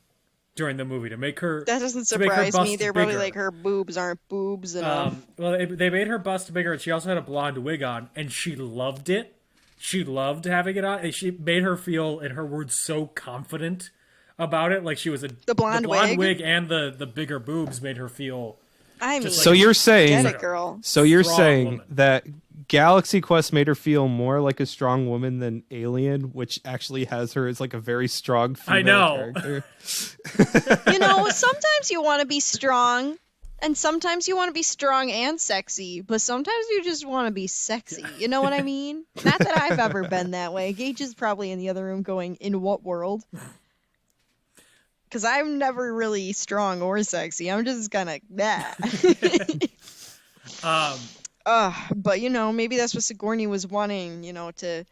Speaker 5: during the movie to make her.
Speaker 6: That doesn't
Speaker 5: to make her
Speaker 6: surprise me.
Speaker 5: bust
Speaker 6: They're probably
Speaker 5: bigger.
Speaker 6: like, her boobs aren't boobs enough.
Speaker 5: Well, they made her bust bigger, and she also had a blonde wig on, and she loved it. She loved having it on, and she made her feel, in her words, so confident about it. Like she was
Speaker 6: the blonde
Speaker 5: wig and the bigger boobs made her feel.
Speaker 6: I mean,
Speaker 7: So you're saying,
Speaker 6: get it, girl.
Speaker 7: so you're
Speaker 5: Strong
Speaker 7: saying
Speaker 5: woman.
Speaker 7: that Galaxy Quest made her feel more like a strong woman than Alien, which actually has her as like a very strong female
Speaker 5: I know.
Speaker 7: character.
Speaker 6: Sometimes you want to be strong, and sometimes you want to be strong and sexy, but sometimes you just want to be sexy. You know what I mean? Not that I've ever been that way. Gage is probably in the other room going, in what world? Because I'm never really strong or sexy. I'm just kind of that. But maybe that's what Sigourney was wanting, to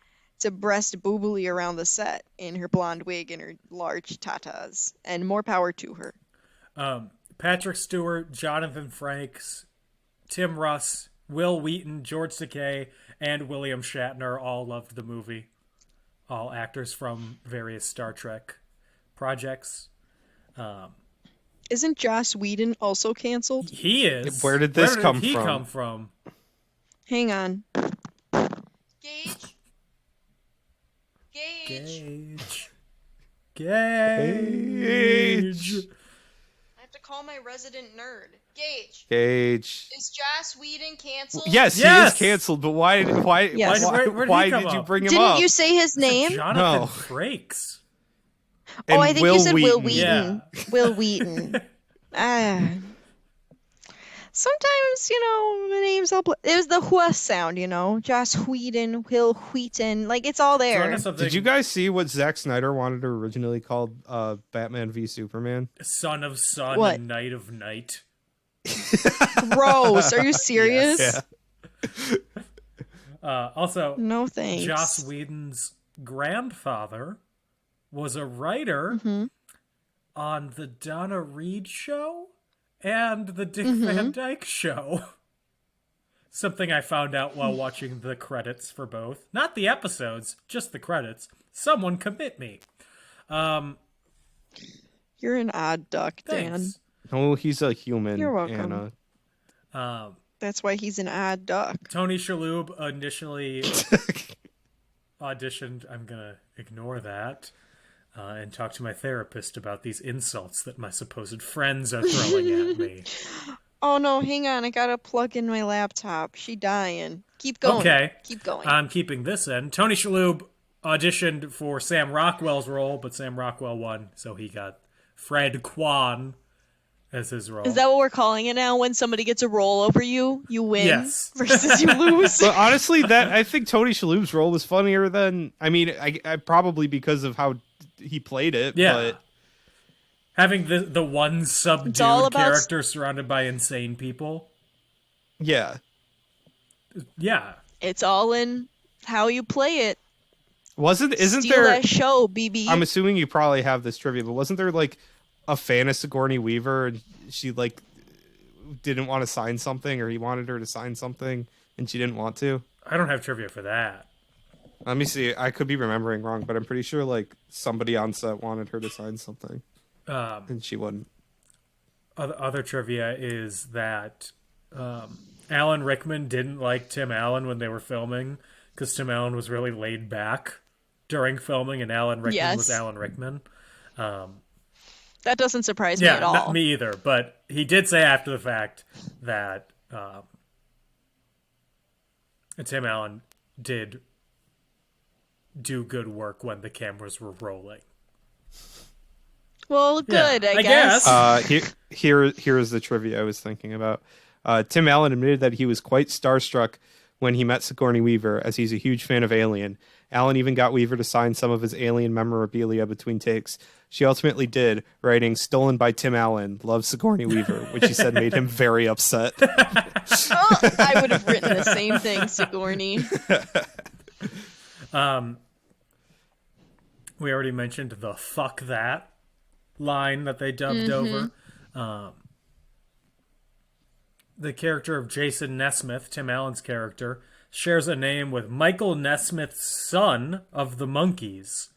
Speaker 6: breast boobily around the set in her blonde wig and her large tatas, and more power to her.
Speaker 5: Patrick Stewart, Jonathan Frakes, Tim Russ, Will Wheaton, George Takei, and William Shatner all loved the movie. All actors from various Star Trek projects.
Speaker 6: Isn't Joss Whedon also canceled?
Speaker 5: He is.
Speaker 7: Where did this come
Speaker 5: he
Speaker 7: from?
Speaker 5: come from?
Speaker 6: Hang on. Gage?
Speaker 5: Gage.
Speaker 6: I have to call my resident nerd. Gage.
Speaker 7: Is
Speaker 6: Joss Whedon canceled?
Speaker 7: Yes, he is canceled. But why
Speaker 6: Yes.
Speaker 7: why
Speaker 5: Where did he come
Speaker 7: did you
Speaker 5: up?
Speaker 7: bring him
Speaker 6: Didn't
Speaker 7: up?
Speaker 6: you say his name?
Speaker 5: Jonathan
Speaker 7: No.
Speaker 5: Frakes.
Speaker 6: Oh, I think you said Will
Speaker 7: Wheaton.
Speaker 6: Wheaton. Will Wheaton. Sometimes, the names all... It was the wha sound, Joss Whedon, Will Wheaton. Like, it's all there.
Speaker 7: Did you guys see what Zack Snyder wanted to originally call Batman v Superman?
Speaker 5: Son of Sun
Speaker 6: What?
Speaker 5: and Night of Night.
Speaker 6: Gross. Are you serious?
Speaker 5: Also,
Speaker 6: No thanks.
Speaker 5: Joss Whedon's grandfather was a writer on the Donna Reed show and the Dick Van Dyke show. Something I found out while watching the credits for both. Not the episodes, just the credits. Someone commit me.
Speaker 6: You're an odd duck, Dan.
Speaker 5: Thanks.
Speaker 7: Oh, he's a human.
Speaker 6: You're welcome.
Speaker 7: Anna.
Speaker 6: That's why he's an odd duck.
Speaker 5: Tony Shalhoub initially auditioned. I'm going to ignore that and talk to my therapist about these insults that my supposed friends are throwing at me.
Speaker 6: Oh, no, hang on. I gotta plug in my laptop. She dying. Keep going.
Speaker 5: Okay.
Speaker 6: Keep going.
Speaker 5: I'm keeping this in. Tony Shalhoub auditioned for Sam Rockwell's role, but Sam Rockwell won, so he got Fred Kwan as his role.
Speaker 6: Is that what we're calling it now? When somebody gets a roll over you, you win
Speaker 5: Yes.
Speaker 6: versus you lose?
Speaker 7: But honestly, I think Tony Shalhoub's role was funnier than... I mean, I probably because of how he played it,
Speaker 5: Yeah.
Speaker 7: but...
Speaker 5: Having the one subdued
Speaker 6: all about-
Speaker 5: character surrounded by insane people.
Speaker 7: Yeah.
Speaker 5: Yeah.
Speaker 6: It's all in how you play it.
Speaker 7: Isn't
Speaker 6: Steal
Speaker 7: there...
Speaker 6: that show, BB.
Speaker 7: I'm assuming you probably have this trivia, but wasn't there, like, a fan of Sigourney Weaver, and she, like, didn't want to sign something, or he wanted her to sign something, and she didn't want to?
Speaker 5: I don't have trivia for that.
Speaker 7: Let me see. I could be remembering wrong, but I'm pretty sure, like, somebody on set wanted her to sign something. And she wouldn't.
Speaker 5: Other trivia is that Alan Rickman didn't like Tim Allen when they were filming because Tim Allen was really laid back during filming, and Alan Rickman was
Speaker 6: Yes.
Speaker 5: Alan Rickman.
Speaker 6: That doesn't surprise me
Speaker 5: Yeah,
Speaker 6: at all.
Speaker 5: not me either. But he did say after the fact that Tim Allen did do good work when the cameras were rolling.
Speaker 6: Well, good,
Speaker 5: I
Speaker 6: I guess.
Speaker 7: Here is the trivia I was thinking about. Tim Allen admitted that he was quite starstruck when he met Sigourney Weaver, as he's a huge fan of Alien. Allen even got Weaver to sign some of his Alien memorabilia between takes. She ultimately did, writing, "Stolen by Tim Allen, love Sigourney Weaver," which he said made him very upset.
Speaker 6: I would have written the same thing, Sigourney.
Speaker 5: We already mentioned the "fuck that" line that they dubbed over. the character of Jason Nesmith, Tim Allen's character, shares a name with Michael Nesmith's son of the Monkees.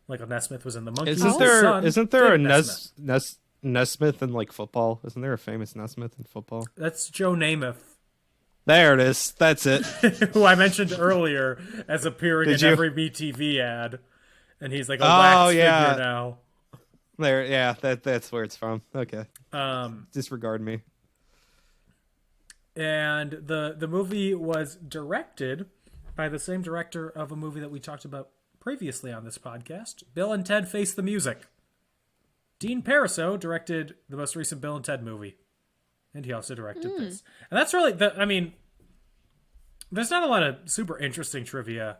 Speaker 5: Michael Nesmith was in the Monkees.
Speaker 7: Isn't there a
Speaker 5: Nesmith.
Speaker 7: Nesmith in like football? Isn't there a famous Nesmith in football?
Speaker 5: That's Joe Namath.
Speaker 7: There it is. That's it.
Speaker 5: Who I mentioned earlier as appearing in every BTV ad. And he's like a wax figure now.
Speaker 7: There, yeah, that's where it's from. Okay. Disregard me.
Speaker 5: And the movie was directed by the same director of a movie that we talked about previously on this podcast, Bill and Ted Face the Music. Dean Pariseau directed the most recent Bill and Ted movie. And he also directed this. And that's really, I mean, there's not a lot of super interesting trivia.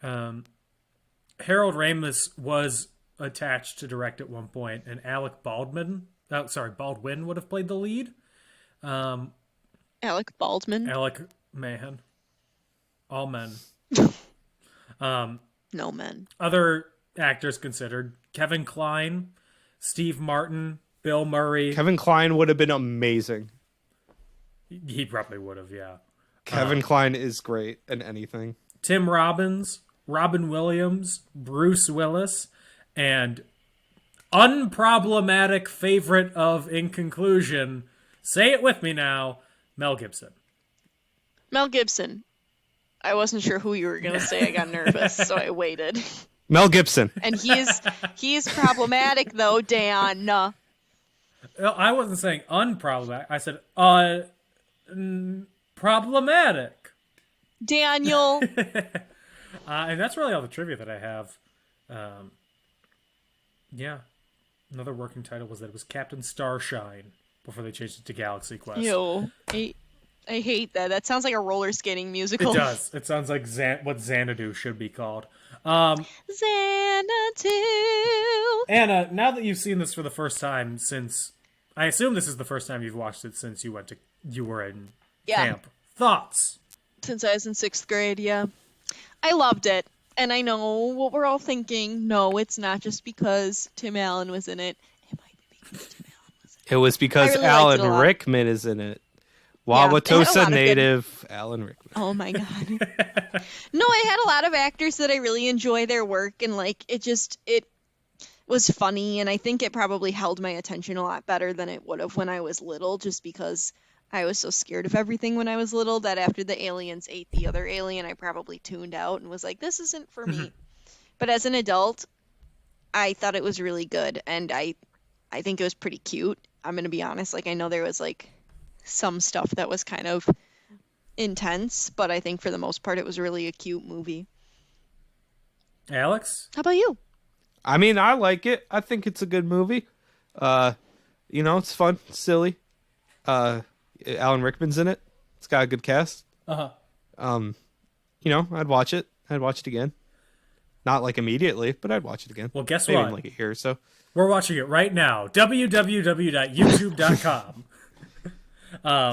Speaker 5: Harold Ramis was attached to direct at one point, and Baldwin would have played the lead.
Speaker 6: Alec Baldwin.
Speaker 5: Alec Mahan. All men.
Speaker 6: No men.
Speaker 5: Other actors considered: Kevin Kline, Steve Martin, Bill Murray.
Speaker 7: Kevin Kline would have been amazing.
Speaker 5: He probably would have, yeah.
Speaker 7: Kevin Kline is great in anything.
Speaker 5: Tim Robbins, Robin Williams, Bruce Willis, and unproblematic favorite of In Conclusion, say it with me now, Mel Gibson.
Speaker 6: Mel Gibson. I wasn't sure who you were going to say. I got nervous, so I waited.
Speaker 7: Mel Gibson.
Speaker 6: And he's problematic, though, Dan.
Speaker 5: No, I wasn't saying unproblematic. I said problematic.
Speaker 6: Daniel.
Speaker 5: And that's really all the trivia that I have. Yeah. Another working title was that it was Captain Starshine before they changed it to Galaxy Quest.
Speaker 6: Ew. I hate that. That sounds like a roller skating musical.
Speaker 5: It does. It sounds like what Xanadu should be called.
Speaker 6: Xanadu.
Speaker 5: Anna, now that you've seen this for the first time since... I assume this is the first time you've watched it since you were in camp. Thoughts?
Speaker 6: Since I was in 6th grade, yeah. I loved it. And I know what we're all thinking. No, it's not just because Tim Allen was in it. It might be because Tim Allen was in it.
Speaker 7: It was because
Speaker 6: really
Speaker 7: Alan Rickman is in it. Wauwatosa native Alan Rickman.
Speaker 6: Oh my god. No, I had a lot of actors that I really enjoy their work, and like it was funny, and I think it probably held my attention a lot better than it would have when I was little, just because I was so scared of everything when I was little that after the aliens ate the other alien, I probably tuned out and was like, this isn't for me. But as an adult, I thought it was really good, and I think it was pretty cute. I'm going to be honest. Like, I know there was like some stuff that was kind of intense, but I think for the most part it was really a cute movie.
Speaker 5: Alex?
Speaker 6: How about you?
Speaker 7: I mean, I like it. I think it's a good movie. It's fun, it's silly. Alan Rickman's in it. It's got a good cast.
Speaker 5: Uh-huh.
Speaker 7: I'd watch it. I'd watch it again. Not like immediately, but I'd watch it again.
Speaker 5: Well, guess
Speaker 7: Maybe
Speaker 5: what?
Speaker 7: in like a year or so.
Speaker 5: We're watching it right now. www.youtube.com.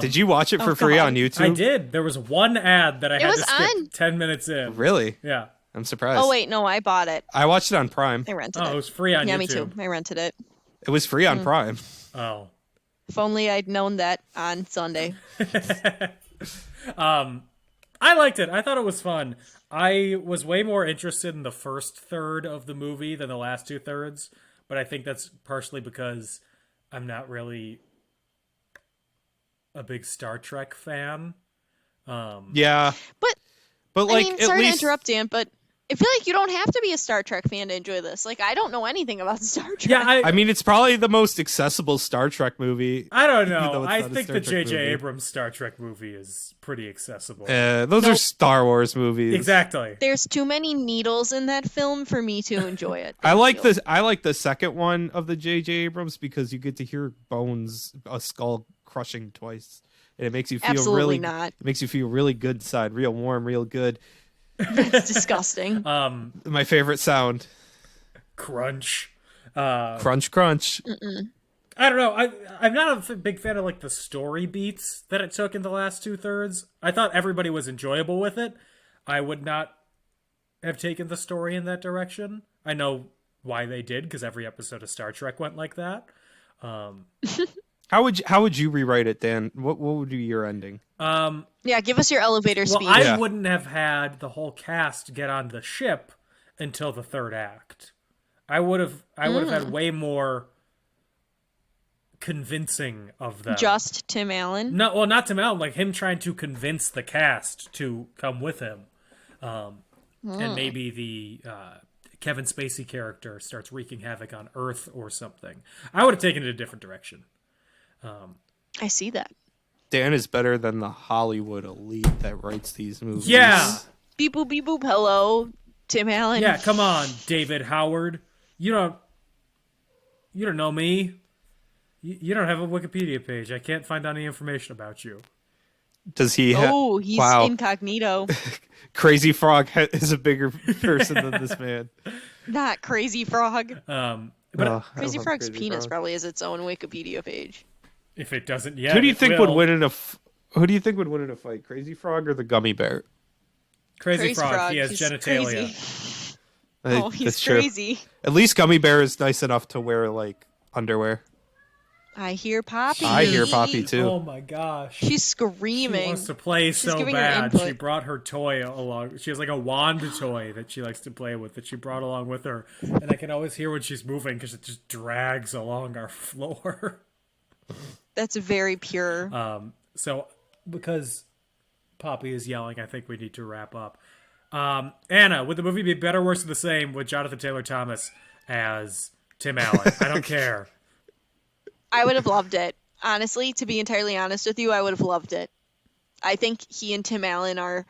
Speaker 7: Did you watch it for free on YouTube?
Speaker 5: I did. There was one ad that I had to skip 10 minutes in.
Speaker 7: Really?
Speaker 5: Yeah.
Speaker 7: I'm surprised.
Speaker 6: Oh, wait, no, I bought it.
Speaker 7: I watched it on Prime.
Speaker 6: I rented it.
Speaker 5: Oh, it was free on YouTube.
Speaker 6: Yeah, me too. I rented it.
Speaker 7: It was free on Prime.
Speaker 5: Oh.
Speaker 6: If only I'd known that on Sunday.
Speaker 5: I liked it. I thought it was fun. I was way more interested in the first third of the movie than the last two thirds, but I think that's partially because I'm not really a big Star Trek fan.
Speaker 7: Yeah.
Speaker 6: But
Speaker 7: like,
Speaker 6: I mean,
Speaker 7: at
Speaker 6: sorry
Speaker 7: least...
Speaker 6: to interrupt, Dan, but I feel like you don't have to be a Star Trek fan to enjoy this. Like, I don't know anything about Star Trek.
Speaker 5: Yeah,
Speaker 7: I mean, it's probably the most accessible Star Trek movie.
Speaker 5: I don't know. I
Speaker 7: not a
Speaker 5: think
Speaker 7: Star
Speaker 5: the
Speaker 7: Trek
Speaker 5: J.J.
Speaker 7: movie.
Speaker 5: Abrams Star Trek movie is pretty accessible.
Speaker 7: Those are Star Wars movies.
Speaker 5: Exactly.
Speaker 6: There's too many needles in that film for me to enjoy it.
Speaker 7: I like the second one of the J.J. Abrams because you get to hear a skull crushing twice, and it makes you feel
Speaker 6: Absolutely not.
Speaker 7: It makes you feel really good inside, real warm, real good.
Speaker 6: That's disgusting.
Speaker 7: My favorite sound.
Speaker 5: Crunch.
Speaker 7: Crunch, crunch.
Speaker 5: I don't know. I'm not a big fan of like the story beats that it took in the last two thirds. I thought everybody was enjoyable with it. I would not have taken the story in that direction. I know why they did, because every episode of Star Trek went like that.
Speaker 7: How would you rewrite it, Dan? What would be your ending?
Speaker 6: Yeah, give us your elevator
Speaker 5: Well,
Speaker 6: speech.
Speaker 5: I wouldn't have had the whole cast get on the ship until the third act. I would have had way more convincing of them.
Speaker 6: Just Tim Allen?
Speaker 5: No, well, not Tim Allen. Like him trying to convince the cast to come with him, and maybe the Kevin Spacey character starts wreaking havoc on Earth or something. I would have taken it a different direction.
Speaker 6: I see that.
Speaker 7: Dan is better than the Hollywood elite that writes these movies.
Speaker 5: Yeah.
Speaker 6: Beep boop beep boop. Hello, Tim Allen.
Speaker 5: Yeah, come on, David Howard. You don't know me. You don't have a Wikipedia page. I can't find any information about you.
Speaker 7: Does he have...
Speaker 6: Oh, he's
Speaker 7: wow.
Speaker 6: incognito.
Speaker 7: Crazy Frog is a bigger person than this man.
Speaker 6: Not Crazy Frog.
Speaker 5: But
Speaker 6: Crazy Frog's penis probably has its own Wikipedia page.
Speaker 5: if it doesn't yet,
Speaker 7: Who do you think would
Speaker 5: will.
Speaker 7: win in a fight? Crazy Frog or the Gummy Bear?
Speaker 5: Crazy Frog. He has
Speaker 6: he's
Speaker 5: genitalia.
Speaker 6: crazy. Oh, he's
Speaker 7: That's true.
Speaker 6: crazy.
Speaker 7: At least Gummy Bear is nice enough to wear like underwear.
Speaker 6: I hear Poppy.
Speaker 7: I hear Poppy too.
Speaker 5: Oh my gosh.
Speaker 6: She's
Speaker 5: She
Speaker 6: screaming.
Speaker 5: wants to play so
Speaker 6: giving her
Speaker 5: bad.
Speaker 6: input.
Speaker 5: She brought her toy along. She has like a wand toy that she likes to play with that she brought along with her. And I can always hear when she's moving because it just drags along our floor.
Speaker 6: That's very pure.
Speaker 5: So because Poppy is yelling, I think we need to wrap up. Anna, would the movie be better, worse, or the same with Jonathan Taylor Thomas as Tim Allen? I don't care.
Speaker 6: I would have loved it. Honestly, to be entirely honest with you, I would have loved it. I think he and Tim Allen are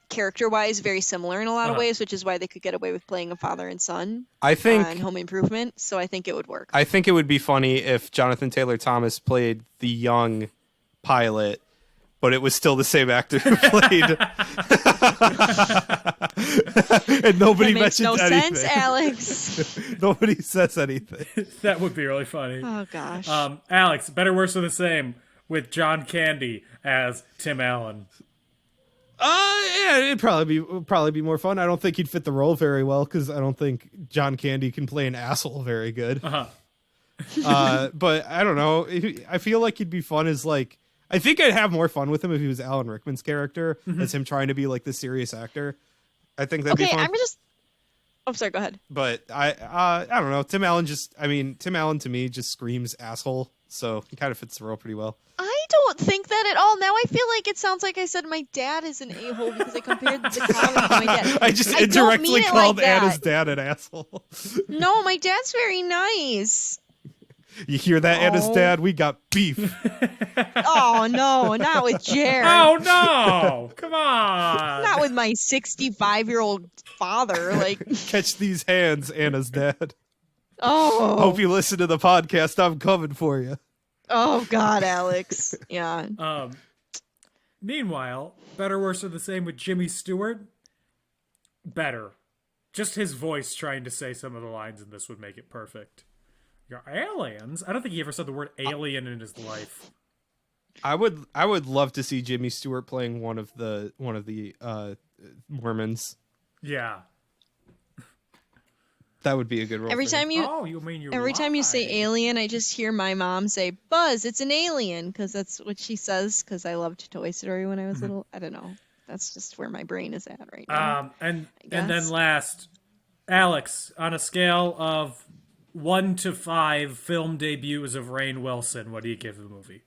Speaker 6: character-wise very similar in a lot of ways, which is why they could get away with playing a father and son
Speaker 7: I think
Speaker 6: on Home Improvement. So I think it would work.
Speaker 7: I think it would be funny if Jonathan Taylor Thomas played the young pilot, but it was still the same actor who played. And nobody
Speaker 6: That makes
Speaker 7: mentions
Speaker 6: no
Speaker 7: anything.
Speaker 6: sense, Alex.
Speaker 7: Nobody says anything.
Speaker 5: That would be really funny.
Speaker 6: Oh gosh.
Speaker 5: Alex, better, worse, or the same with John Candy as Tim Allen?
Speaker 7: Yeah, it'd probably be more fun. I don't think he'd fit the role very well because I don't think John Candy can play an asshole very good. But I don't know. I feel like he'd be fun as like. I think I'd have more fun with him if he was Alan Rickman's character as him trying to be like the serious actor. I think that'd be fun.
Speaker 6: I'm sorry. Go ahead.
Speaker 7: But I don't know. Tim Allen to me just screams asshole. So he kind of fits the role pretty well.
Speaker 6: I don't think that at all. Now I feel like it sounds like I said my dad is an a-hole because I compared the comedy to my dad.
Speaker 7: I just
Speaker 6: don't
Speaker 7: indirectly
Speaker 6: mean it
Speaker 7: called
Speaker 6: like that.
Speaker 7: Anna's dad an asshole.
Speaker 6: No, my dad's very nice.
Speaker 7: You hear that, Anna's dad? We got beef.
Speaker 6: Oh no, not with Jared.
Speaker 5: Oh no! Come on!
Speaker 6: Not with my 65-year-old father. Like,
Speaker 7: Catch these hands, Anna's dad.
Speaker 6: oh,
Speaker 7: Hope you listen to the podcast. I'm coming for you.
Speaker 6: oh God, Alex. Yeah.
Speaker 5: Meanwhile, better, worse, or the same with Jimmy Stewart? Better. Just his voice trying to say some of the lines in this would make it perfect. You're aliens? I don't think he ever said the word alien in his life.
Speaker 7: I would love to see Jimmy Stewart playing one of the Mormons.
Speaker 5: Yeah.
Speaker 7: That would be a good role.
Speaker 6: Every
Speaker 7: for him.
Speaker 6: time you
Speaker 5: Oh, you mean you're
Speaker 6: Every time you say
Speaker 5: lying.
Speaker 6: alien, I just hear my mom say, Buzz, it's an alien, because that's what she says, because I loved Toy Story when I was little. I don't know. That's just where my brain is at right now.
Speaker 5: And
Speaker 6: guess.
Speaker 5: then last, Alex, on a scale of 1 to 5 film debuts of Rainn Wilson, what do you give the movie?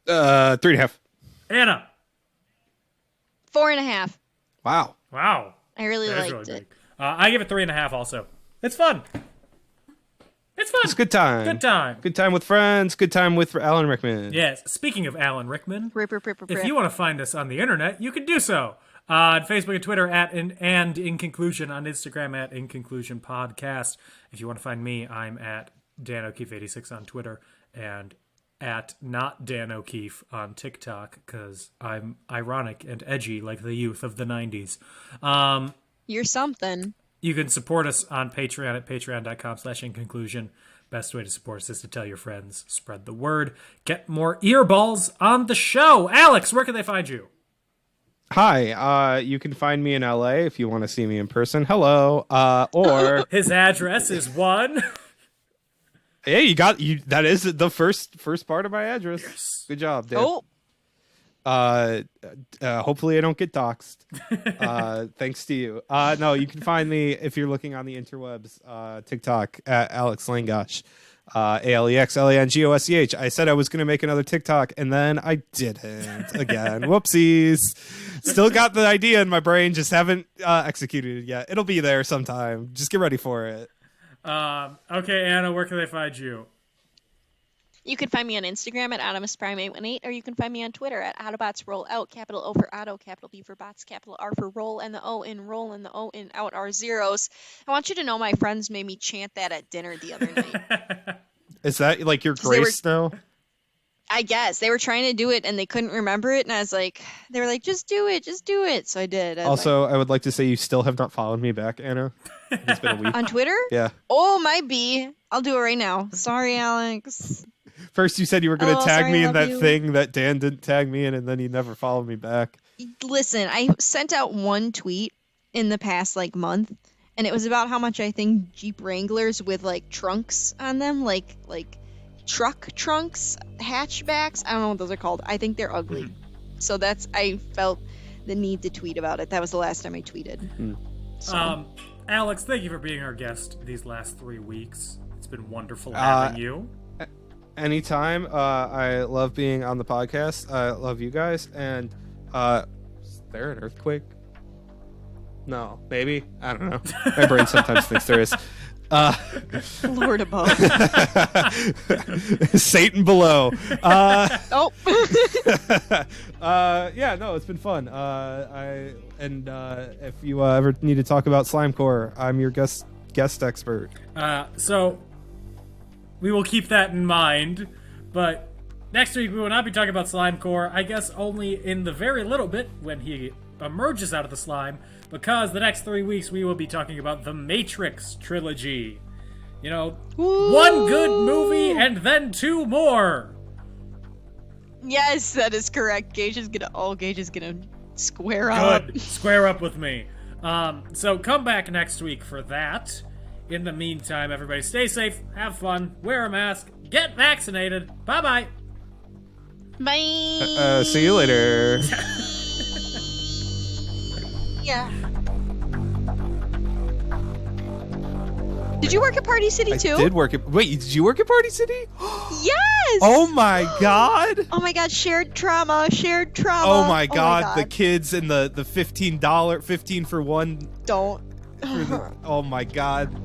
Speaker 7: 3.5.
Speaker 5: Anna.
Speaker 6: 4.5.
Speaker 7: Wow.
Speaker 5: Wow.
Speaker 6: I really
Speaker 5: That is
Speaker 6: liked
Speaker 5: really
Speaker 6: it.
Speaker 5: big. I give it 3.5 also. It's fun. It's fun.
Speaker 7: It's a good time.
Speaker 5: Good time.
Speaker 7: Good time with friends. Good time with Alan Rickman.
Speaker 5: Yes. Speaking of Alan Rickman,
Speaker 6: Rip.
Speaker 5: if you want to find us on the internet, you can do so. On Facebook and Twitter and In Conclusion, on Instagram at In Conclusion Podcast. If you want to find me, I'm at Dan O'Keefe 86 on Twitter and at Not Dan O'Keefe on TikTok because I'm ironic and edgy like the youth of the 90s.
Speaker 6: You're something.
Speaker 5: You can support us on Patreon at patreon.com/inconclusion. Best way to support us is to tell your friends, spread the word, get more earballs on the show. Alex, where can they find you?
Speaker 7: Hi. You can find me in LA if you want to see me in person. Hello. Or
Speaker 5: His address is 1.
Speaker 7: Hey, you got you. That is the first part of my address.
Speaker 5: Yes.
Speaker 7: Good job, Dan.
Speaker 6: Oh,
Speaker 7: Hopefully I don't get doxxed. Thanks to you. No, you can find me if you're looking on the interwebs, TikTok at Alex Langosch, AlexLangosch. I said I was going to make another TikTok and then I didn't again. Whoopsies. Still got the idea in my brain, just haven't executed it yet. It'll be there sometime. Just get ready for it.
Speaker 5: Okay, Anna, where can they find you?
Speaker 6: you can find me on Instagram at AutomusPrime818, or you can find me on Twitter at AutobotsRollOut, capital O for Auto, capital B for Bots, capital R for Roll, and the O in Roll and the O in Out are zeros. I want you to know my friends made me chant that at dinner the other night.
Speaker 7: Is that like your grace now?
Speaker 6: I guess. They were trying to do it and they couldn't remember it, and I was like, they were like, just do it. So I did.
Speaker 7: I would like to say you still have not followed me back, Anna. It's been a week.
Speaker 6: On Twitter?
Speaker 7: Yeah.
Speaker 6: Oh, might be. I'll do it right now. Sorry, Alex.
Speaker 7: First you said you were going to tag me in that
Speaker 6: you.
Speaker 7: thing that Dan didn't tag me in, and then you never followed me back.
Speaker 6: Listen, I sent out one tweet in the past month, and it was about how much I think Jeep Wranglers with trunks on them, like truck trunks, hatchbacks, I don't know what those are called. I think they're ugly. So I felt the need to tweet about it. That was the last time I tweeted. So.
Speaker 5: Alex, thank you for being our guest these last 3 weeks. It's been wonderful having you.
Speaker 7: Anytime. I love being on the podcast. I love you guys. And is there an earthquake? No, maybe. I don't know. My brain sometimes thinks there is.
Speaker 6: Lord above.
Speaker 7: Satan below.
Speaker 6: Oh.
Speaker 7: Yeah, no, it's been fun. If you ever need to talk about Slimecore, I'm your guest expert.
Speaker 5: So we will keep that in mind, but next week we will not be talking about Slimecore, I guess only in the very little bit when he emerges out of the slime, because the next 3 weeks we will be talking about the Matrix trilogy. You know,
Speaker 6: Woo!
Speaker 5: One good movie and then 2 more.
Speaker 6: Yes, that is correct. Gage is gonna square up.
Speaker 5: Good. Square up with me. So come back next week for that. In the meantime, everybody stay safe, have fun, wear a mask, get vaccinated. Bye-bye.
Speaker 6: Bye.
Speaker 7: See you later.
Speaker 6: Yeah. Did you work at Party City too?
Speaker 7: I did work at... Wait, did you work at Party City?
Speaker 6: Yes!
Speaker 7: Oh my god!
Speaker 6: Oh my god, shared trauma.
Speaker 7: Oh my god, the kids and the $15 for one...
Speaker 6: Don't.
Speaker 7: Oh my god.